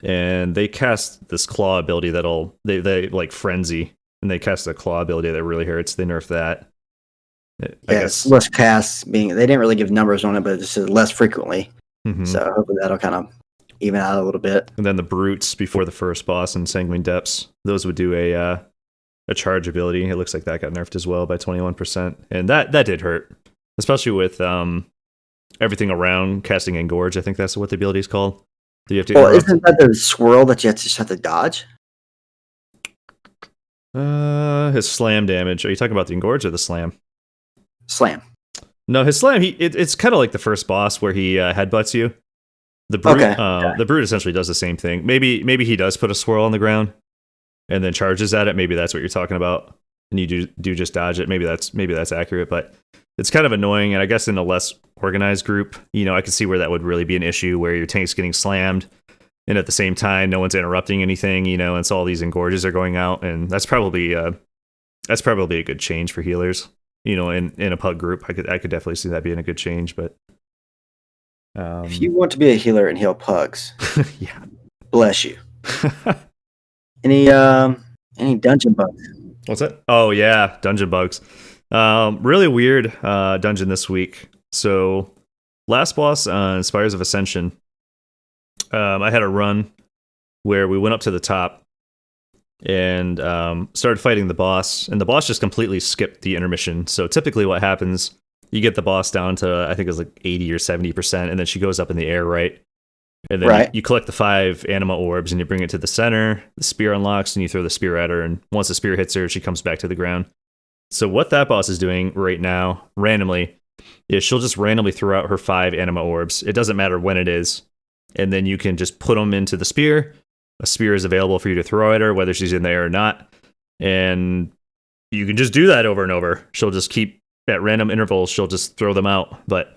And they cast this claw ability they like frenzy, and they cast a claw ability that really hurts. They nerf that. I guess less casts they didn't really give numbers on it, but it just said less frequently. So hopefully that'll kind of even out a little bit. And then the brutes before the first boss in Sanguine Depths, those would do a charge ability. It looks like that got nerfed as well by 21%, and that did hurt, especially with everything around casting Engorge. I think that's what the ability is called. Do you have to interrupt? Isn't that the swirl that you just have to dodge? His slam damage. Are you talking about the Engorge or the slam? Slam. No, his slam. It's kind of like the first boss where he headbutts you. The brute, the brute essentially does the same thing. Maybe he does put a swirl on the ground and then charges at it. Maybe that's what you're talking about, and you do just dodge it. Maybe that's accurate, but it's kind of annoying. And I guess in a less organized group, I could see where that would really be an issue, where your tank's getting slammed, and at the same time, no one's interrupting anything. And so all these engorges are going out, and that's probably a good change for healers. In a pug group, I could definitely see that being a good change, but. If you want to be a healer and heal pugs, yeah, bless you. Any dungeon bugs? What's that? Oh yeah, dungeon bugs. Really weird dungeon this week. So last boss on Spires of Ascension, I had a run where we went up to the top and started fighting the boss, and the boss just completely skipped the intermission. So typically what happens, you get the boss down to, I think it was like 80 or 70%, and then she goes up in the air, right? And then you collect the 5 anima orbs, and you bring it to the center. The spear unlocks, and you throw the spear at her, and once the spear hits her, she comes back to the ground. So what that boss is doing right now, randomly, is she'll just randomly throw out her 5 anima orbs. It doesn't matter when it is. And then you can just put them into the spear. A spear is available for you to throw at her, whether she's in there or not. And you can just do that over and over. She'll just keep, at random intervals, she'll just throw them out. But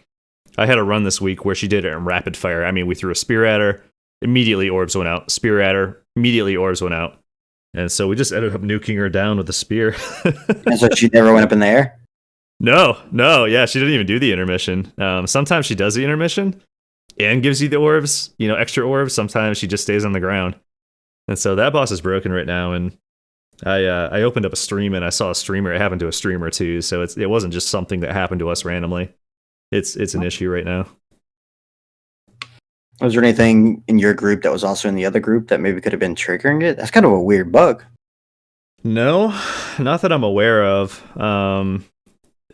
I had a run this week where she did it in rapid fire. I mean, we threw a spear at her, immediately orbs went out. Spear at her, immediately orbs went out. And so we just ended up nuking her down with a spear. And so she never went up in the air? No, yeah, she didn't even do the intermission. Sometimes she does the intermission and gives you the orbs, extra orbs. Sometimes she just stays on the ground. And so that boss is broken right now, and I opened up a stream and I saw a streamer. It happened to a streamer too, so it wasn't just something that happened to us randomly. It's an issue right now. Was there anything in your group that was also in the other group that maybe could have been triggering it? That's kind of a weird bug. No, not that I'm aware of.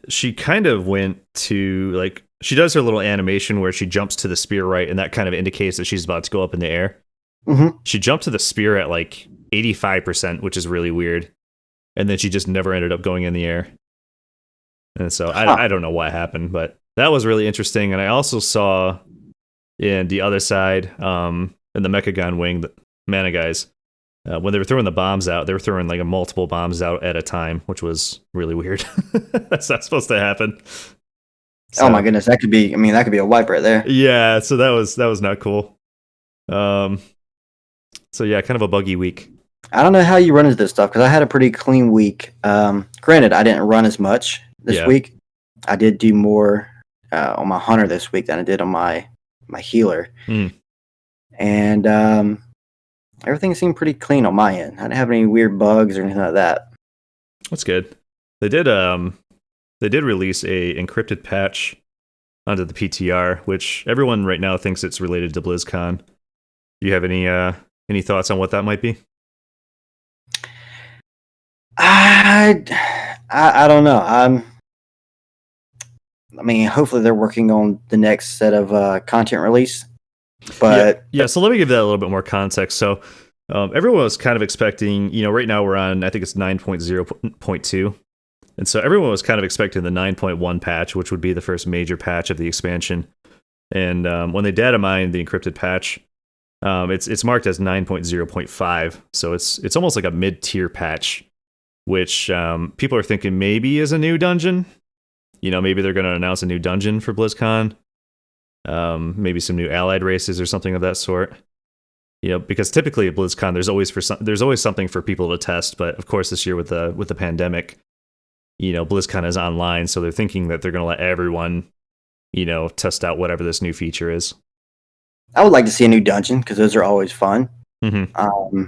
She kind of went to, she does her little animation where she jumps to the spear, right, and that kind of indicates that she's about to go up in the air. Mm-hmm. She jumped to the spear at 85%, which is really weird. And then she just never ended up going in the air. And so I don't know what happened, but that was really interesting. And I also saw in the other side, in the Mechagon wing, the mana guys, when they were throwing the bombs out, they were throwing multiple bombs out at a time, which was really weird. That's not supposed to happen. So, oh my goodness, that could be a wipe right there. Yeah, so that was not cool. So yeah, kind of a buggy week. I don't know how you run into this stuff, because I had a pretty clean week. Granted, I didn't run as much this week. I did do more on my hunter this week than I did on my healer. And everything seemed pretty clean on my end. I didn't have any weird bugs or anything like that. That's good. They did release a encrypted patch onto the PTR, which everyone right now thinks it's related to BlizzCon. Do you have any thoughts on what that might be? I don't know. I mean, hopefully they're working on the next set of content release. But yeah. So let me give that a little bit more context. So everyone was kind of expecting, right now we're on, I think it's 9.0.2. And so everyone was kind of expecting the 9.1 patch, which would be the first major patch of the expansion. And when they data mined the encrypted patch, it's marked as 9.0.5. So it's almost like a mid-tier patch, which people are thinking maybe is a new dungeon. Maybe they're going to announce a new dungeon for BlizzCon. Maybe some new allied races or something of that sort. Because typically at BlizzCon there's always something for people to test, but of course this year with the pandemic, BlizzCon is online, so they're thinking that they're going to let everyone, test out whatever this new feature is. I would like to see a new dungeon, because those are always fun. Mm-hmm.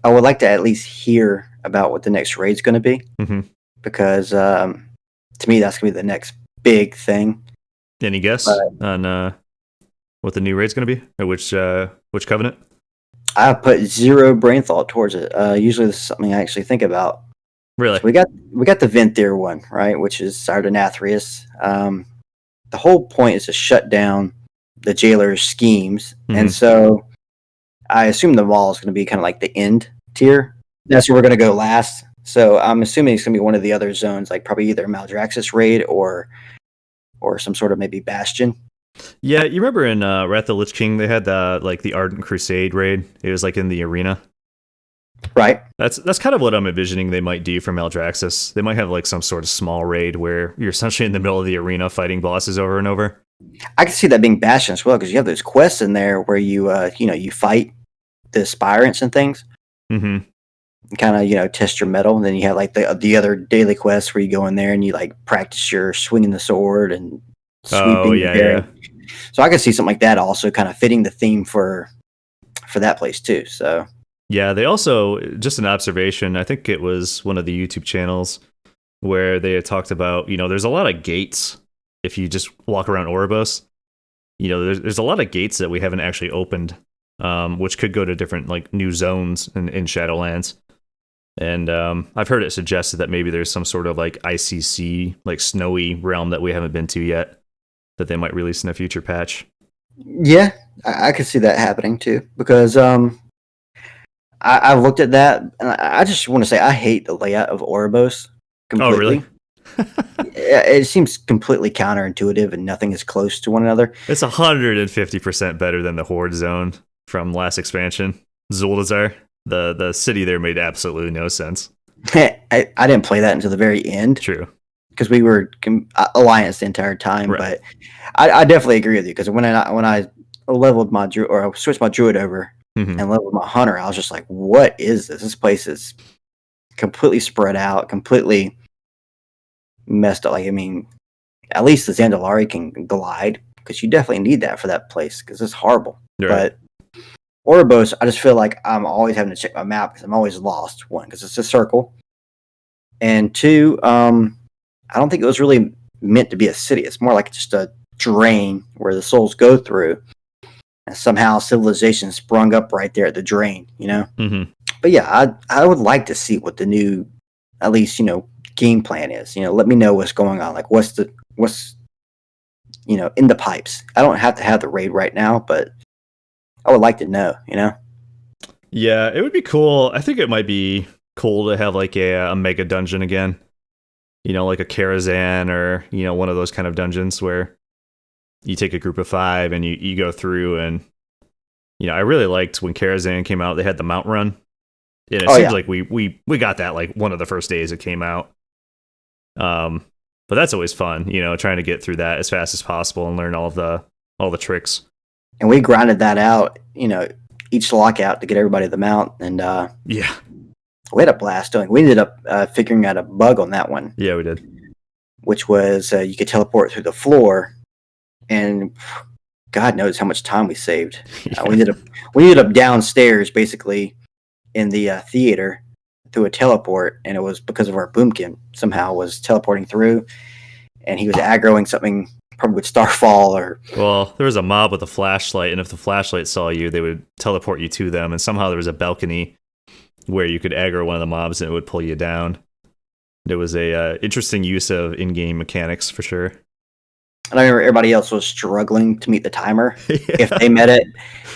I would like to at least hear about what the next raid's going to be, because to me that's going to be the next big thing. Any guess on what the new raid's going to be, or which covenant? I put zero brain thought towards it. Usually, this is something I actually think about. Really? So we got the Venthyr one, right, which is Sardonathrius. The whole point is to shut down the jailer's schemes, and so I assume the mall is going to be kind of like the end tier. That's where we're going to go last. So I'm assuming it's going to be one of the other zones, like probably either Maldraxxus raid or some sort of maybe Bastion. Yeah, you remember in Wrath of the Lich King they had the Ardent Crusade raid. It was like in the arena. Right. That's kind of what I'm envisioning they might do for Maldraxxus. They might have like some sort of small raid where you're essentially in the middle of the arena fighting bosses over and over. I can see that being Bastion as well because you have those quests in there where you fight the aspirants and things. Mm-hmm. Kind of test your mettle. And then you have like the other daily quests where you go in there and you like practice your swinging the sword and sweeping. Oh yeah. So I can see something like that also kind of fitting the theme for that place too. So yeah, they also, just an observation, I think it was one of the YouTube channels where they had talked about, there's a lot of gates if you just walk around Oribos. There's a lot of gates that we haven't actually opened, which could go to different like new zones in Shadowlands. And I've heard it suggested that maybe there's some sort of like ICC, like snowy realm that we haven't been to yet that they might release in a future patch. Yeah, I could see that happening too because I looked at that, and I just want to say I hate the layout of Oribos completely. Oh, really? It seems completely counterintuitive, and nothing is close to one another. It's 150% better than the Horde Zone from last expansion, Zuldazar. The city there made absolutely no sense. I didn't play that until the very end. True. Because we were Alliance the entire time, right. But I definitely agree with you because when I leveled my druid or I switched my druid over and leveled my hunter, I was just like, "What is this? This place is completely spread out, completely messed up." Like, I mean, at least the Zandalari can glide because you definitely need that for that place because it's horrible. Right. But Oribos, I just feel like I'm always having to check my map because I'm always lost. One, because it's a circle, and two, I don't think it was really meant to be a city. It's more like just a drain where the souls go through. And somehow civilization sprung up right there at the drain, But yeah, I would like to see what the new, at least, game plan is. Let me know what's going on. Like what's in the pipes. I don't have to have the raid right now, but I would like to know, Yeah, it would be cool. I think it might be cool to have like a mega dungeon again. Like a Karazhan or, one of those kind of dungeons where you take a group of 5 and you go through and, I really liked when Karazhan came out, they had the mount run. And it seems like we got that like one of the first days it came out. But that's always fun, trying to get through that as fast as possible and learn all the tricks. And we grinded that out, each lockout to get everybody the mount. And yeah. We had a blast doing. We ended up figuring out a bug on that one. Yeah, we did. Which was you could teleport through the floor, and God knows how much time we saved. Yeah. We ended up downstairs, basically, in the theater through a teleport, and it was because of our boomkin somehow was teleporting through, and he was aggroing something probably with Starfall or. Well, there was a mob with a flashlight, and if the flashlight saw you, they would teleport you to them, and somehow there was a balcony where you could aggro one of the mobs and it would pull you down. It was a interesting use of in-game mechanics for sure. And I remember everybody else was struggling to meet the timer if they met it,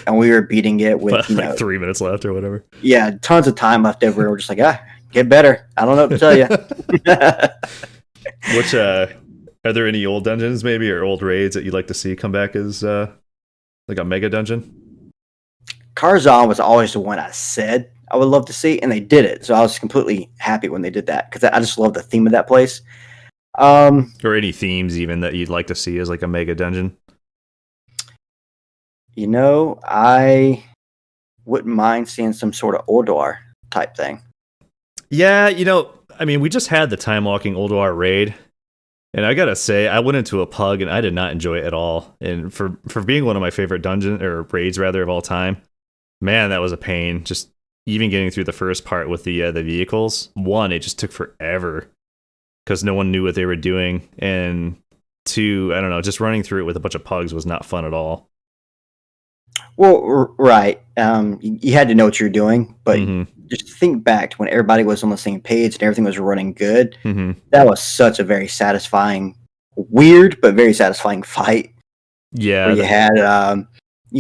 and we were beating it with like 3 minutes left or whatever. Yeah, tons of time left over. We're just like, get better. I don't know what to tell you. Which are there any old dungeons maybe or old raids that you'd like to see come back as like a mega dungeon? Karazhan was always the one I said I would love to see, and they did it. So I was completely happy when they did that because I just love the theme of that place. Or any themes even that you'd like to see as like a mega dungeon? I wouldn't mind seeing some sort of Ulduar type thing. Yeah, I mean, we just had the time walking Ulduar raid, and I gotta say, I went into a pug and I did not enjoy it at all. And for being one of my favorite dungeon or raids rather of all time, man, that was a pain. Just even getting through the first part with the vehicles. One, it just took forever because no one knew what they were doing, and two, I don't know, just running through it with a bunch of pugs was not fun at all. Well, right. You had to know what you're doing, but Mm-hmm. just think back to when everybody was on the same page and everything was running good. Mm-hmm. That was such a very satisfying, weird but very satisfying fight. Yeah. Where you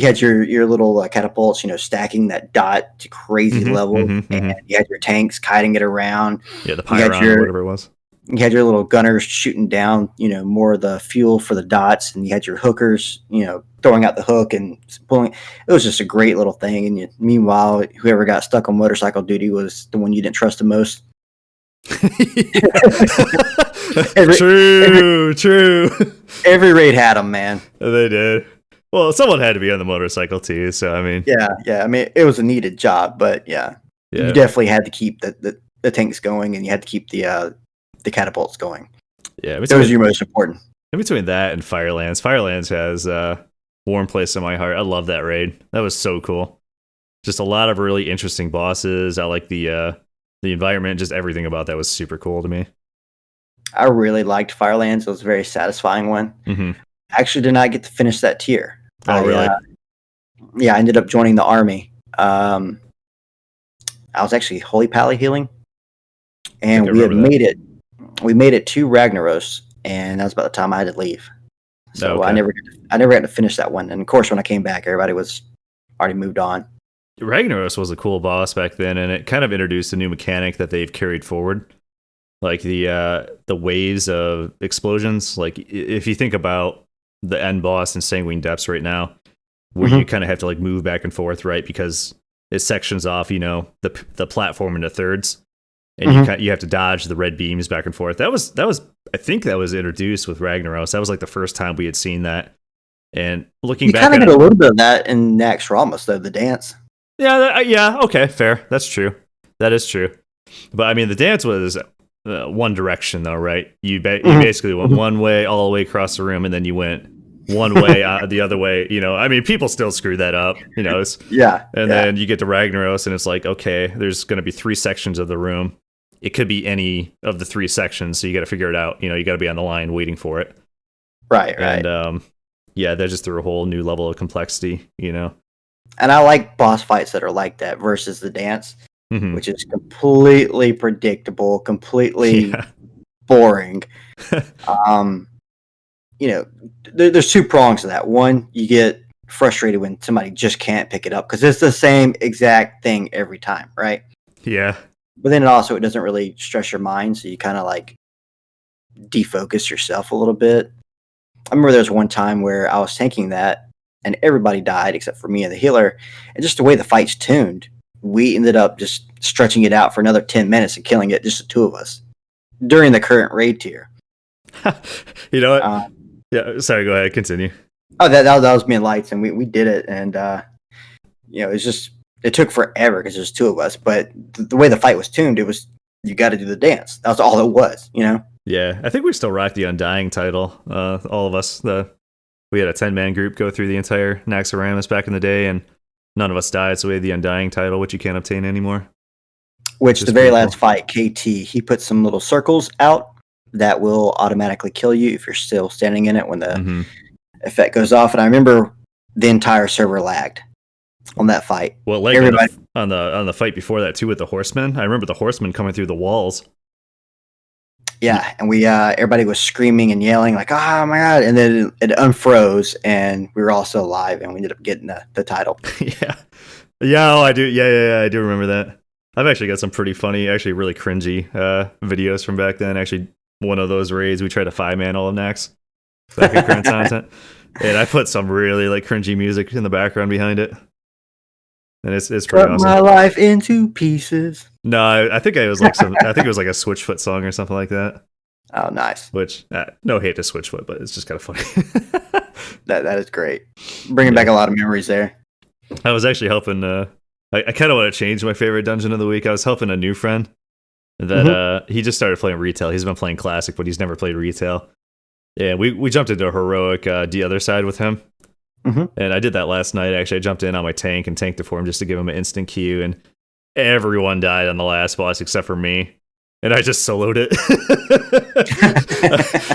had your little catapults, stacking that dot to crazy Mm-hmm. levels, Mm-hmm. and Mm-hmm. you had your tanks kiting it around. Yeah, the You had Pyron or your whatever it was. you had your little gunners shooting down, more of the fuel for the dots, and you had your hookers, throwing out the hook and pulling. It was just a great little thing. And meanwhile, whoever got stuck on motorcycle duty was the one you didn't trust the most. every, True, true. every raid had them, man. They did. Well, someone had to be on the motorcycle too, so I mean, Yeah. I mean, it was a needed job, but yeah, you yeah, definitely had to keep the tanks going, and you had to keep the catapults going. yeah. Those are your most important. In between that and Firelands, Firelands has a warm place in my heart. I love that raid. That was so cool. Just a lot of really interesting bosses. I like the environment. Just everything about that was super cool to me. I really liked Firelands. It was a very satisfying one. Mm-hmm. I actually did not get to finish that tier. Oh, really? Yeah, I ended up joining the army. I was actually Holy Pally healing, and we had made it. We made it to Ragnaros, and that was about the time I had to leave. So okay. I never got to finish that one. And of course, when I came back, everybody was already moved on. Ragnaros was a cool boss back then, and it kind of introduced a new mechanic that they've carried forward, like the waves of explosions. Like if you think about the end boss in Sanguine Depths right now, where you kind of have to like move back and forth, right? Because it sections off, the platform into thirds, and you have to dodge the red beams back and forth. That was I think that was introduced with Ragnaros. That was like the first time we had seen that. And looking back, you kind of get a little bit of that in Nax Ramos, though, the dance. Yeah, okay, fair. That's true. That is true. But I mean, the dance was one direction, though, right? You basically went one way all the way across the room, and then you went one way the other way. I mean, people still screw that up. Then you get to Ragnaros, and it's like, okay, there's going to be 3 sections of the room. It could be any of the 3 sections, so you got to figure it out. You got to be on the line waiting for it. Right. And that just threw a whole new level of complexity. And I like boss fights that are like that versus the dance, Mm-hmm. which is completely predictable, completely boring. There's 2 prongs to that. One, you get frustrated when somebody just can't pick it up because it's the same exact thing every time, right? Yeah. But then it doesn't really stress your mind, so you kind of like defocus yourself a little bit. I remember there was one time where I was tanking that, and everybody died except for me and the healer. And just the way the fight's tuned, we ended up just stretching it out for another 10 minutes and killing it, just the 2 of us, during the current raid tier. You know what? Yeah, sorry, go ahead, continue. Oh, that was me and Lights, and we did it, and it took forever because there's 2 of us, but the way the fight was tuned, it was, you got to do the dance. That's all it was, Yeah, I think we still rock the Undying title, all of us. We had a 10-man group go through the entire Naxxramas back in the day, and none of us died, so we had the Undying title, which you can't obtain anymore. Which the very last fight, KT, he put some little circles out that will automatically kill you if you're still standing in it when the effect goes off. And I remember the entire server lagged on that fight. Well, like everybody on the fight before that too with the Horsemen. I remember the Horsemen coming through the walls. Yeah, and we everybody was screaming and yelling like, "Oh my god!" And then it unfroze, and we were all still alive, and we ended up getting the title. Yeah. Oh, I do. Yeah. I do remember that. I've actually got some pretty funny, actually really cringy videos from back then. Actually, one of those raids, we tried to 5-man all of Nax back in current content, and I put some really like cringy music in the background behind it, and it's pretty awesome. My life into pieces. No, I think it was like I think it was like a Switchfoot song or something like that. Oh, nice. Which no hate to Switchfoot, but it's just kind of funny. that is great. Bringing back a lot of memories there. I was actually helping. I kind of want to change my favorite dungeon of the week. I was helping a new friend that he just started playing retail. He's been playing classic, but he's never played retail. Yeah, we jumped into a heroic the other side with him. And I did that last night. Actually, I jumped in on my tank and tanked it for him just to give him an instant queue, and everyone died on the last boss except for me. And I just soloed it.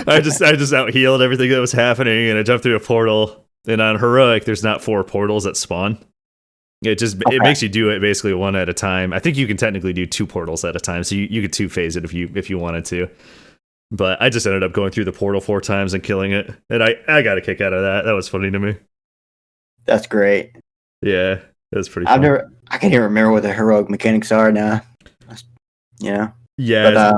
I just out healed everything that was happening, and I jumped through a portal And on heroic, there's not 4 portals that spawn. It makes you do it basically one at a time. I think you can technically do 2 portals at a time, so you could 2-phase it if you wanted to. But I just ended up going through the portal 4 times and killing it, and I got a kick out of that. That was funny to me. That's great. Yeah, it was pretty fun. I can't even remember what the heroic mechanics are now. Yeah. Yeah,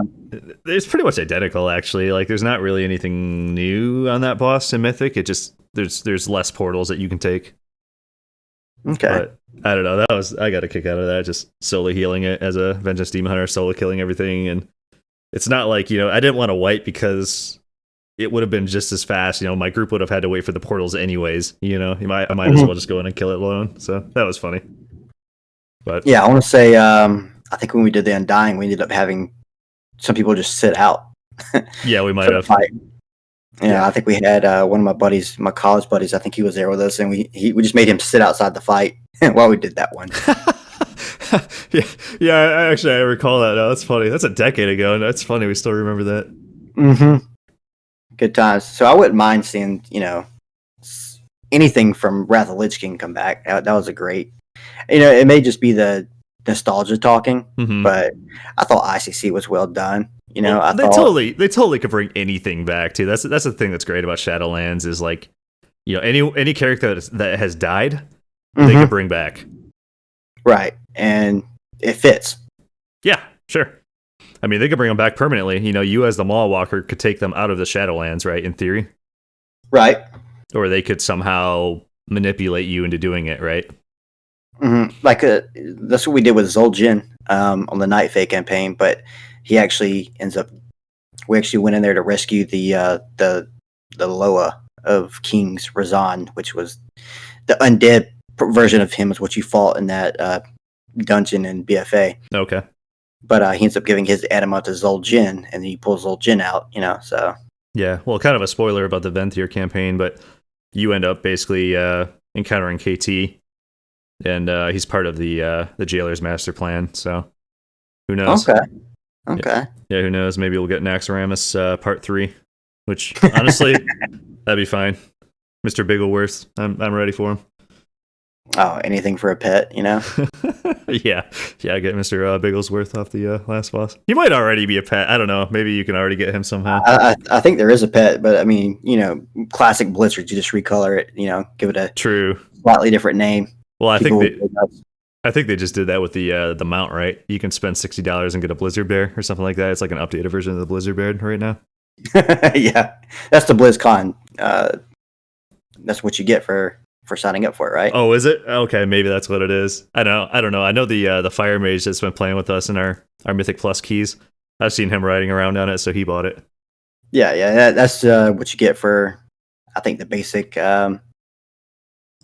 it's pretty much identical actually. Like there's not really anything new on that boss in Mythic. It just there's less portals that you can take. Okay. But I don't know. I got a kick out of that, just solo healing it as a Vengeance Demon Hunter, solo killing everything. And it's not like, I didn't want to wipe because it would have been just as fast. My group would have had to wait for the portals anyways. I might as well just go in and kill it alone. So that was funny. But yeah, I want to say, I think when we did the Undying, we ended up having some people just sit out. Yeah, we might have. Yeah, I think we had one of my buddies, my college buddies. I think he was there with us, and we just made him sit outside the fight while we did that one. yeah. I recall that. Now that's funny. That's a decade ago, and that's funny. We still remember that. Mm-hmm. Good times. So I wouldn't mind seeing anything from Wrath of Lich King come back. That was a great. It may just be the nostalgia talking, but I thought ICC was well done. They totally could bring anything back too. That's the thing that's great about Shadowlands is like, any character that has died, they can bring back. Right, and it fits. Yeah, sure. I mean, they could bring them back permanently. You as the Maw Walker could take them out of the Shadowlands, right? In theory, right? Or they could somehow manipulate you into doing it, right? Mm-hmm. Like that's what we did with Zul'jin on the Night Fae campaign, but he actually ends up. We actually went in there to rescue the Loa of King's Razan, which was the undead version of him, is what you fought in that dungeon in BFA. Okay. But he ends up giving his anima to Zul'jin, and then he pulls Zul'jin out. So. Yeah. Well, kind of a spoiler about the Venthyr campaign, but you end up basically encountering KT, and he's part of the Jailer's master plan. So who knows? Okay. Yeah, who knows? Maybe we'll get Naxxramas part 3, which honestly, that'd be fine. Mr. Biggleworth, I'm ready for him. Oh, anything for a pet, Yeah, get Mr. Bigglesworth off the last boss. He might already be a pet. I don't know. Maybe you can already get him somehow. I think there is a pet, but I mean, classic Blizzard, you just recolor it, give it a slightly different name. Well, I think they just did that with the mount, right? You can spend $60 and get a Blizzard Bear or something like that. It's like an updated version of the Blizzard Bear right now. Yeah, that's the BlizzCon. That's what you get for signing up for it, right? Oh, is it? Okay, maybe that's what it is. I don't know. I know the Fire Mage that's been playing with us in our Mythic Plus keys. I've seen him riding around on it, so he bought it. Yeah, that's what you get for, I think, the basic, or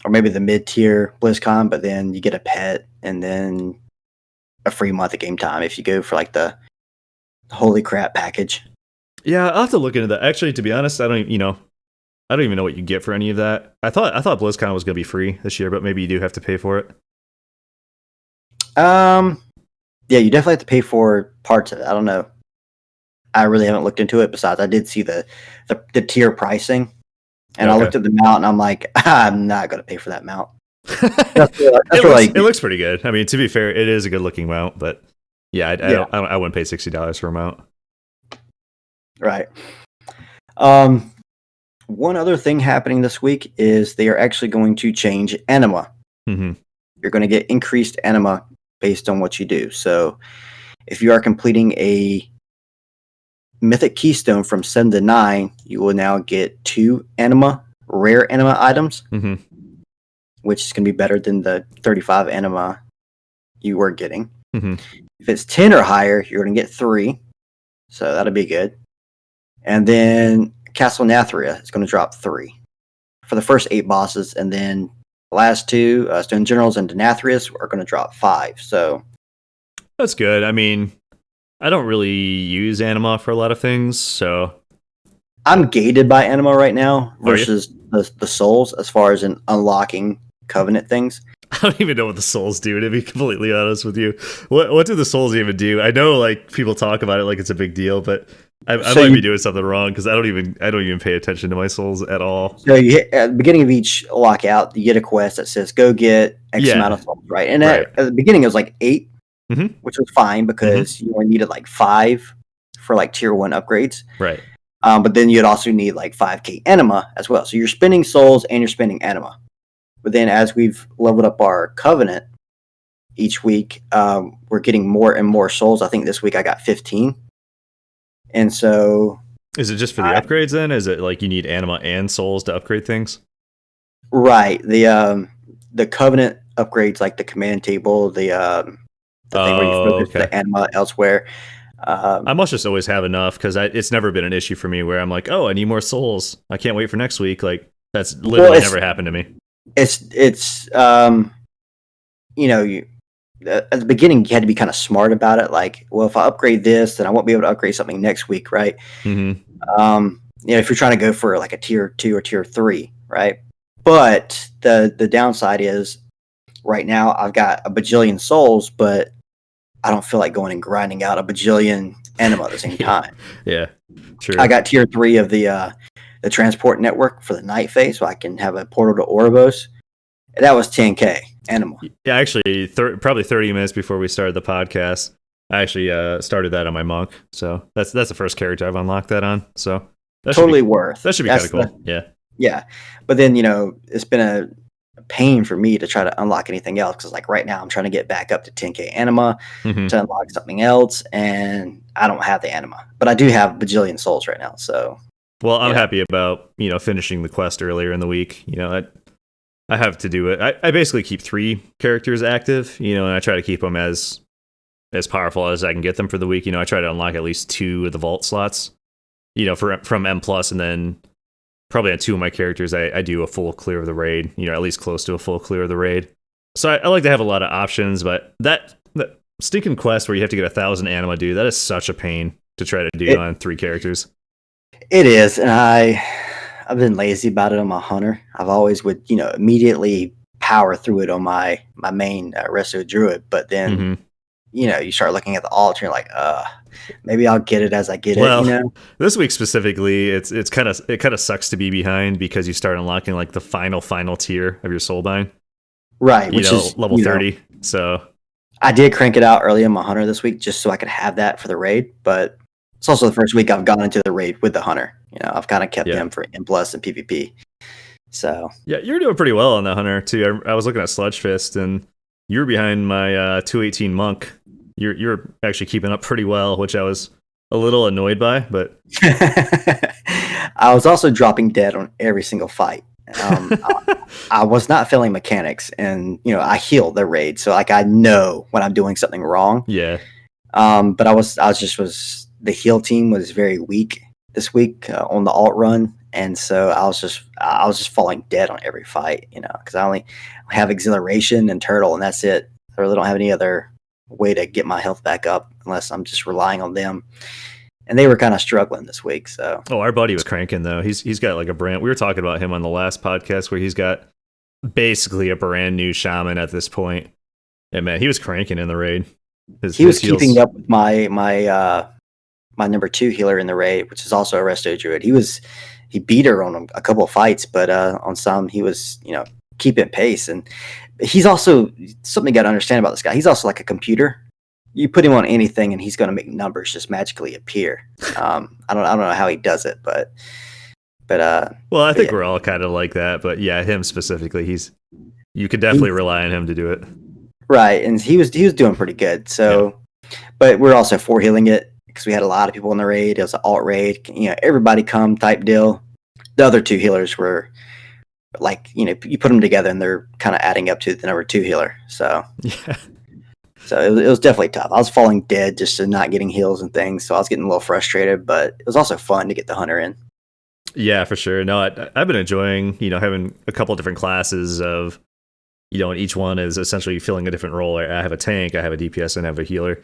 maybe the mid-tier BlizzCon, but then you get a pet and then a free month of game time if you go for like the holy crap package. Yeah, I'll have to look into that. Actually, to be honest, I don't even know what you get for any of that. I thought BlizzCon was going to be free this year, but maybe you do have to pay for it. Yeah, you definitely have to pay for parts of it. I don't know. I really haven't looked into it. Besides, I did see the tier pricing, and I looked at the mount, and I'm like, I'm not going to pay for that mount. It looks pretty good. I mean, to be fair, it is a good looking mount, but yeah, I wouldn't pay $60 for a mount. Right. One other thing happening this week is they are actually going to change anima. Mm-hmm. You're going to get increased anima based on what you do. So if you are completing a Mythic Keystone from 7 to 9, you will now get 2 anima, rare anima items, which is going to be better than the 35 anima you were getting. Mm-hmm. If it's 10 or higher, you're going to get 3. So that'll be good. And then Castle Nathria is going to drop 3 for the first 8 bosses, and then the last 2, Stone Generals and Denathrius, are going to drop 5. So that's good. I mean, I don't really use anima for a lot of things, so I'm gated by anima right now versus the souls as far as in unlocking Covenant things. I don't even know what the souls do, to be completely honest with you. What do the souls even do? I know like people talk about it like it's a big deal, but I might be doing something wrong because I don't even pay attention to my souls at all. So you hit, at the beginning of each lockout, you get a quest that says go get X amount of souls, right? And Right. at the beginning it was like 8, Mm-hmm. which was fine because you only needed like 5 for like tier 1 upgrades. Right. But then you'd also need like 5k anima as well. So you're spending souls and you're spending anima. But then as we've leveled up our covenant each week, we're getting more and more souls. I think this week I got 15. And so is it just for the upgrades then? Is it like you need anima and souls to upgrade things? Right. The covenant upgrades like the command table, the thing where you focus the anima elsewhere. I must just always have enough because it's never been an issue for me where I'm like, oh, I need more souls. I can't wait for next week. Like that's literally never happened to me. It's you know, at the beginning you had to be kind of smart about it. Like, well, if I upgrade this, then I won't be able to upgrade something next week, right? Mm-hmm. If you're trying to go for like a tier 2 or tier 3, right? But the downside is right now I've got a bajillion souls, but I don't feel like going and grinding out a bajillion anima at the same time. Yeah, true. I got tier 3 of the transport network for the night phase, so I can have a portal to Ouroboros. That was 10k anima. Yeah, actually, probably 30 minutes before we started the podcast, I actually started that on my monk. So that's the first character I've unlocked that on. So that's totally worth. That should be kind of cool. Yeah. But then, it's been a pain for me to try to unlock anything else because like right now I'm trying to get back up to 10k anima to unlock something else, and I don't have the anima, but I do have a bajillion souls right now. So well, I'm happy about finishing the quest earlier in the week. I have to do it. I basically keep 3 characters active, and I try to keep them as powerful as I can get them for the week. I try to unlock at least 2 of the vault slots, from M+, and then probably on 2 of my characters, I do a full clear of the raid, at least close to a full clear of the raid. So I like to have a lot of options, but that stinking quest where you have to get 1,000 anima, dude, that is such a pain to try to do on 3 characters. It is, and I've been lazy about it on my hunter. I've always would, immediately power through it on my main resto druid, but then you start looking at the altar and you're like, maybe I'll get it as I get it. This week specifically, it kind of sucks to be behind because you start unlocking like the final tier of your soulbind, right? Which is level 30. So I did crank it out early in my hunter this week just so I could have that for the raid, but it's also the first week I've gone into the raid with the hunter. I've kind of kept him for M+ and PvP. So yeah, you're doing pretty well on that hunter too. I was looking at Sludge Fist, and you were behind my 218 monk. You're actually keeping up pretty well, which I was a little annoyed by, but I was also dropping dead on every single fight. I was not feeling mechanics, and I heal the raid, so like I know when I'm doing something wrong. Yeah. But the heal team was very weak this week on the alt run, and so I was just falling dead on every fight, because I only have exhilaration and turtle, and that's it. I really don't have any other way to get my health back up unless I'm just relying on them. And they were kind of struggling this week. So our buddy was cranking though. He's got like a brand. We were talking about him on the last podcast where he's got basically a brand new shaman at this point. And man, he was cranking in the raid. He was keeping up with my number 2 healer in the raid, which is also a resto druid. He beat her on a couple of fights, but on some he was keeping pace. And he's also something you got to understand about this guy. He's also like a computer. You put him on anything and he's going to make numbers just magically appear. I don't know how he does it, but well, I think we're all kind of like that, but yeah, him specifically, you could definitely rely on him to do it. Right. And he was doing pretty good. So, but we're also for healing it because we had a lot of people in the raid. It was an alt raid, everybody come type deal. The other 2 healers were like, you put them together and they're kind of adding up to the number 2 healer. So, yeah. So it was definitely tough. I was falling dead just to not getting heals and things. So I was getting a little frustrated, but it was also fun to get the hunter in. Yeah, for sure. No, I've been enjoying, having a couple of different classes of, and each one is essentially filling a different role. I have a tank, I have a DPS, and I have a healer.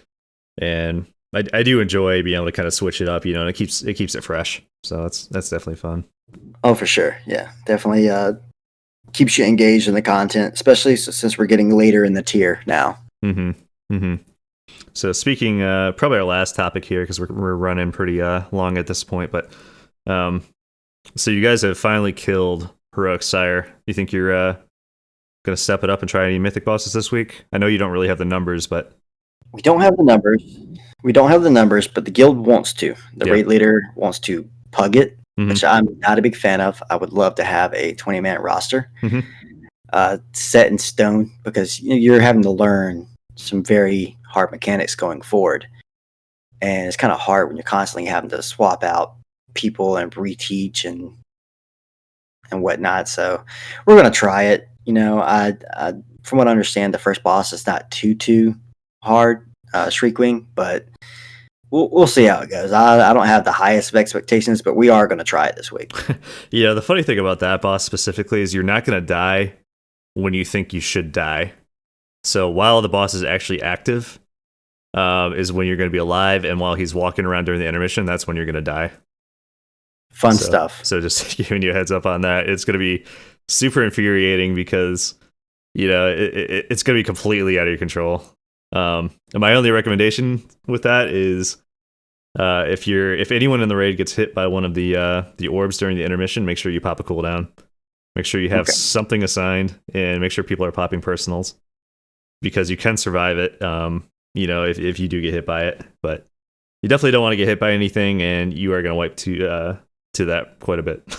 And I do enjoy being able to kind of switch it up, and it keeps it fresh. So that's definitely fun. Oh, for sure. Yeah, definitely keeps you engaged in the content, especially since we're getting later in the tier now. Mm-hmm. Mm-hmm. So speaking, probably our last topic here because we're running pretty long at this point. But so you guys have finally killed Heroic Sire. You think you're gonna step it up and try any mythic bosses this week? I know you don't really have the numbers, but We don't have the numbers. We don't have the numbers, but the guild wants to. The yeah. raid leader wants to pug it, Mhm. which I'm not a big fan of. I would love to have a 20-man roster Mhm. set in stone because you're having to learn some very hard mechanics going forward. And it's kind of hard when you're constantly having to swap out people and reteach and whatnot. So we're gonna try it. I from what I understand, the first boss is not too hard, Shriekwing, but we'll see how it goes. I don't have the highest of expectations, but we are gonna try it this week. Yeah, the funny thing about that boss specifically is you're not gonna die when you think you should die. So while the boss is actually active, is when you're going to be alive, and while he's walking around during the intermission, that's when you're going to die. Fun stuff. So just giving you a heads up on that. It's going to be super infuriating because it's going to be completely out of your control. And my only recommendation with that is if anyone in the raid gets hit by one of the orbs during the intermission, make sure you pop a cooldown. Make sure you have something assigned, and make sure people are popping personals because you can survive it. If you do get hit by it, but you definitely don't want to get hit by anything, and you are going to wipe to that quite a bit.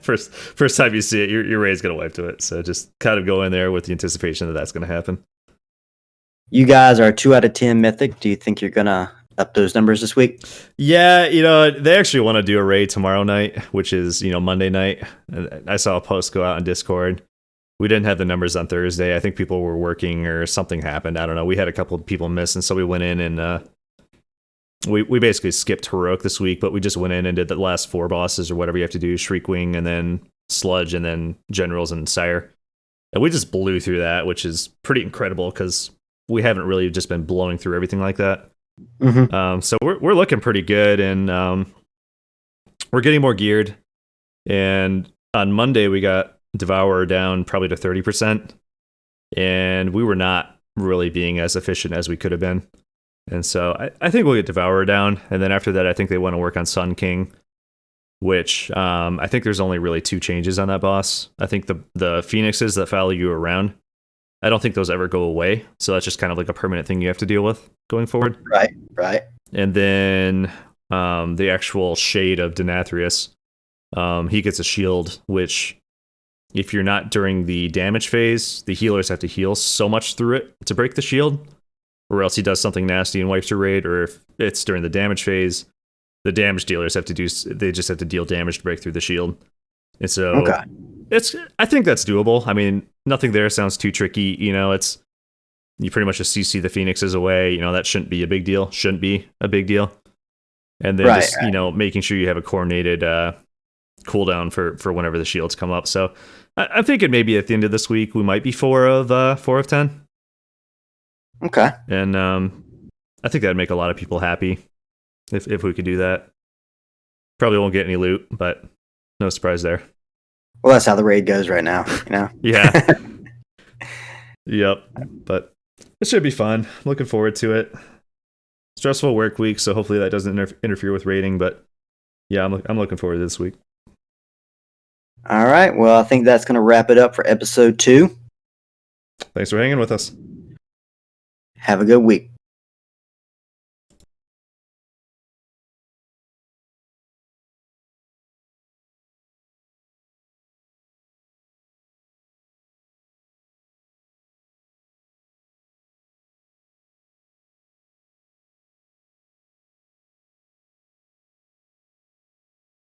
first time you see it, your raid's going to wipe to it. So just kind of go in there with the anticipation that that's going to happen. You guys are 2 out of 10 mythic. Do you think you're gonna up those numbers this week? Yeah, they actually want to do a raid tomorrow night, which is Monday night. I saw a post go out on Discord. We didn't have the numbers on Thursday. I think people were working or something happened. I don't know. We had a couple of people miss, and so we went in and we basically skipped Heroic this week, but we just went in and did the last 4 bosses or whatever you have to do, Shriekwing and then Sludge and then Generals and Sire. And we just blew through that, which is pretty incredible because we haven't really just been blowing through everything like that. Mm-hmm. So we're looking pretty good, and we're getting more geared. And on Monday, we got Devourer down probably to 30%, and we were not really being as efficient as we could have been. And so I think we'll get Devourer down, and then after that, I think they want to work on Sun King, which I think there's only really 2 changes on that boss. I think the Phoenixes that follow you around, I don't think those ever go away, so that's just kind of like a permanent thing you have to deal with going forward. Right. And then the actual Shade of Denathrius, he gets a shield, which if you're not during the damage phase, the healers have to heal so much through it to break the shield, or else he does something nasty and wipes your raid, or if it's during the damage phase, the damage dealers they just have to deal damage to break through the shield. And so I think that's doable. I mean, nothing there sounds too tricky. It's you pretty much just CC the Phoenixes away. That shouldn't be a big deal. And then making sure you have a coordinated cooldown for whenever the shields come up. So I'm thinking maybe at the end of this week we might be 4 of 10. Okay. And I think that'd make a lot of people happy if we could do that. Probably won't get any loot, but no surprise there. Well, that's how the raid goes right now. Yeah. Yep. But it should be fun. Looking forward to it. Stressful work week, so hopefully that doesn't interfere with raiding. But yeah, I'm looking forward to this week. All right. Well, I think that's going to wrap it up for episode 2. Thanks for hanging with us. Have a good week.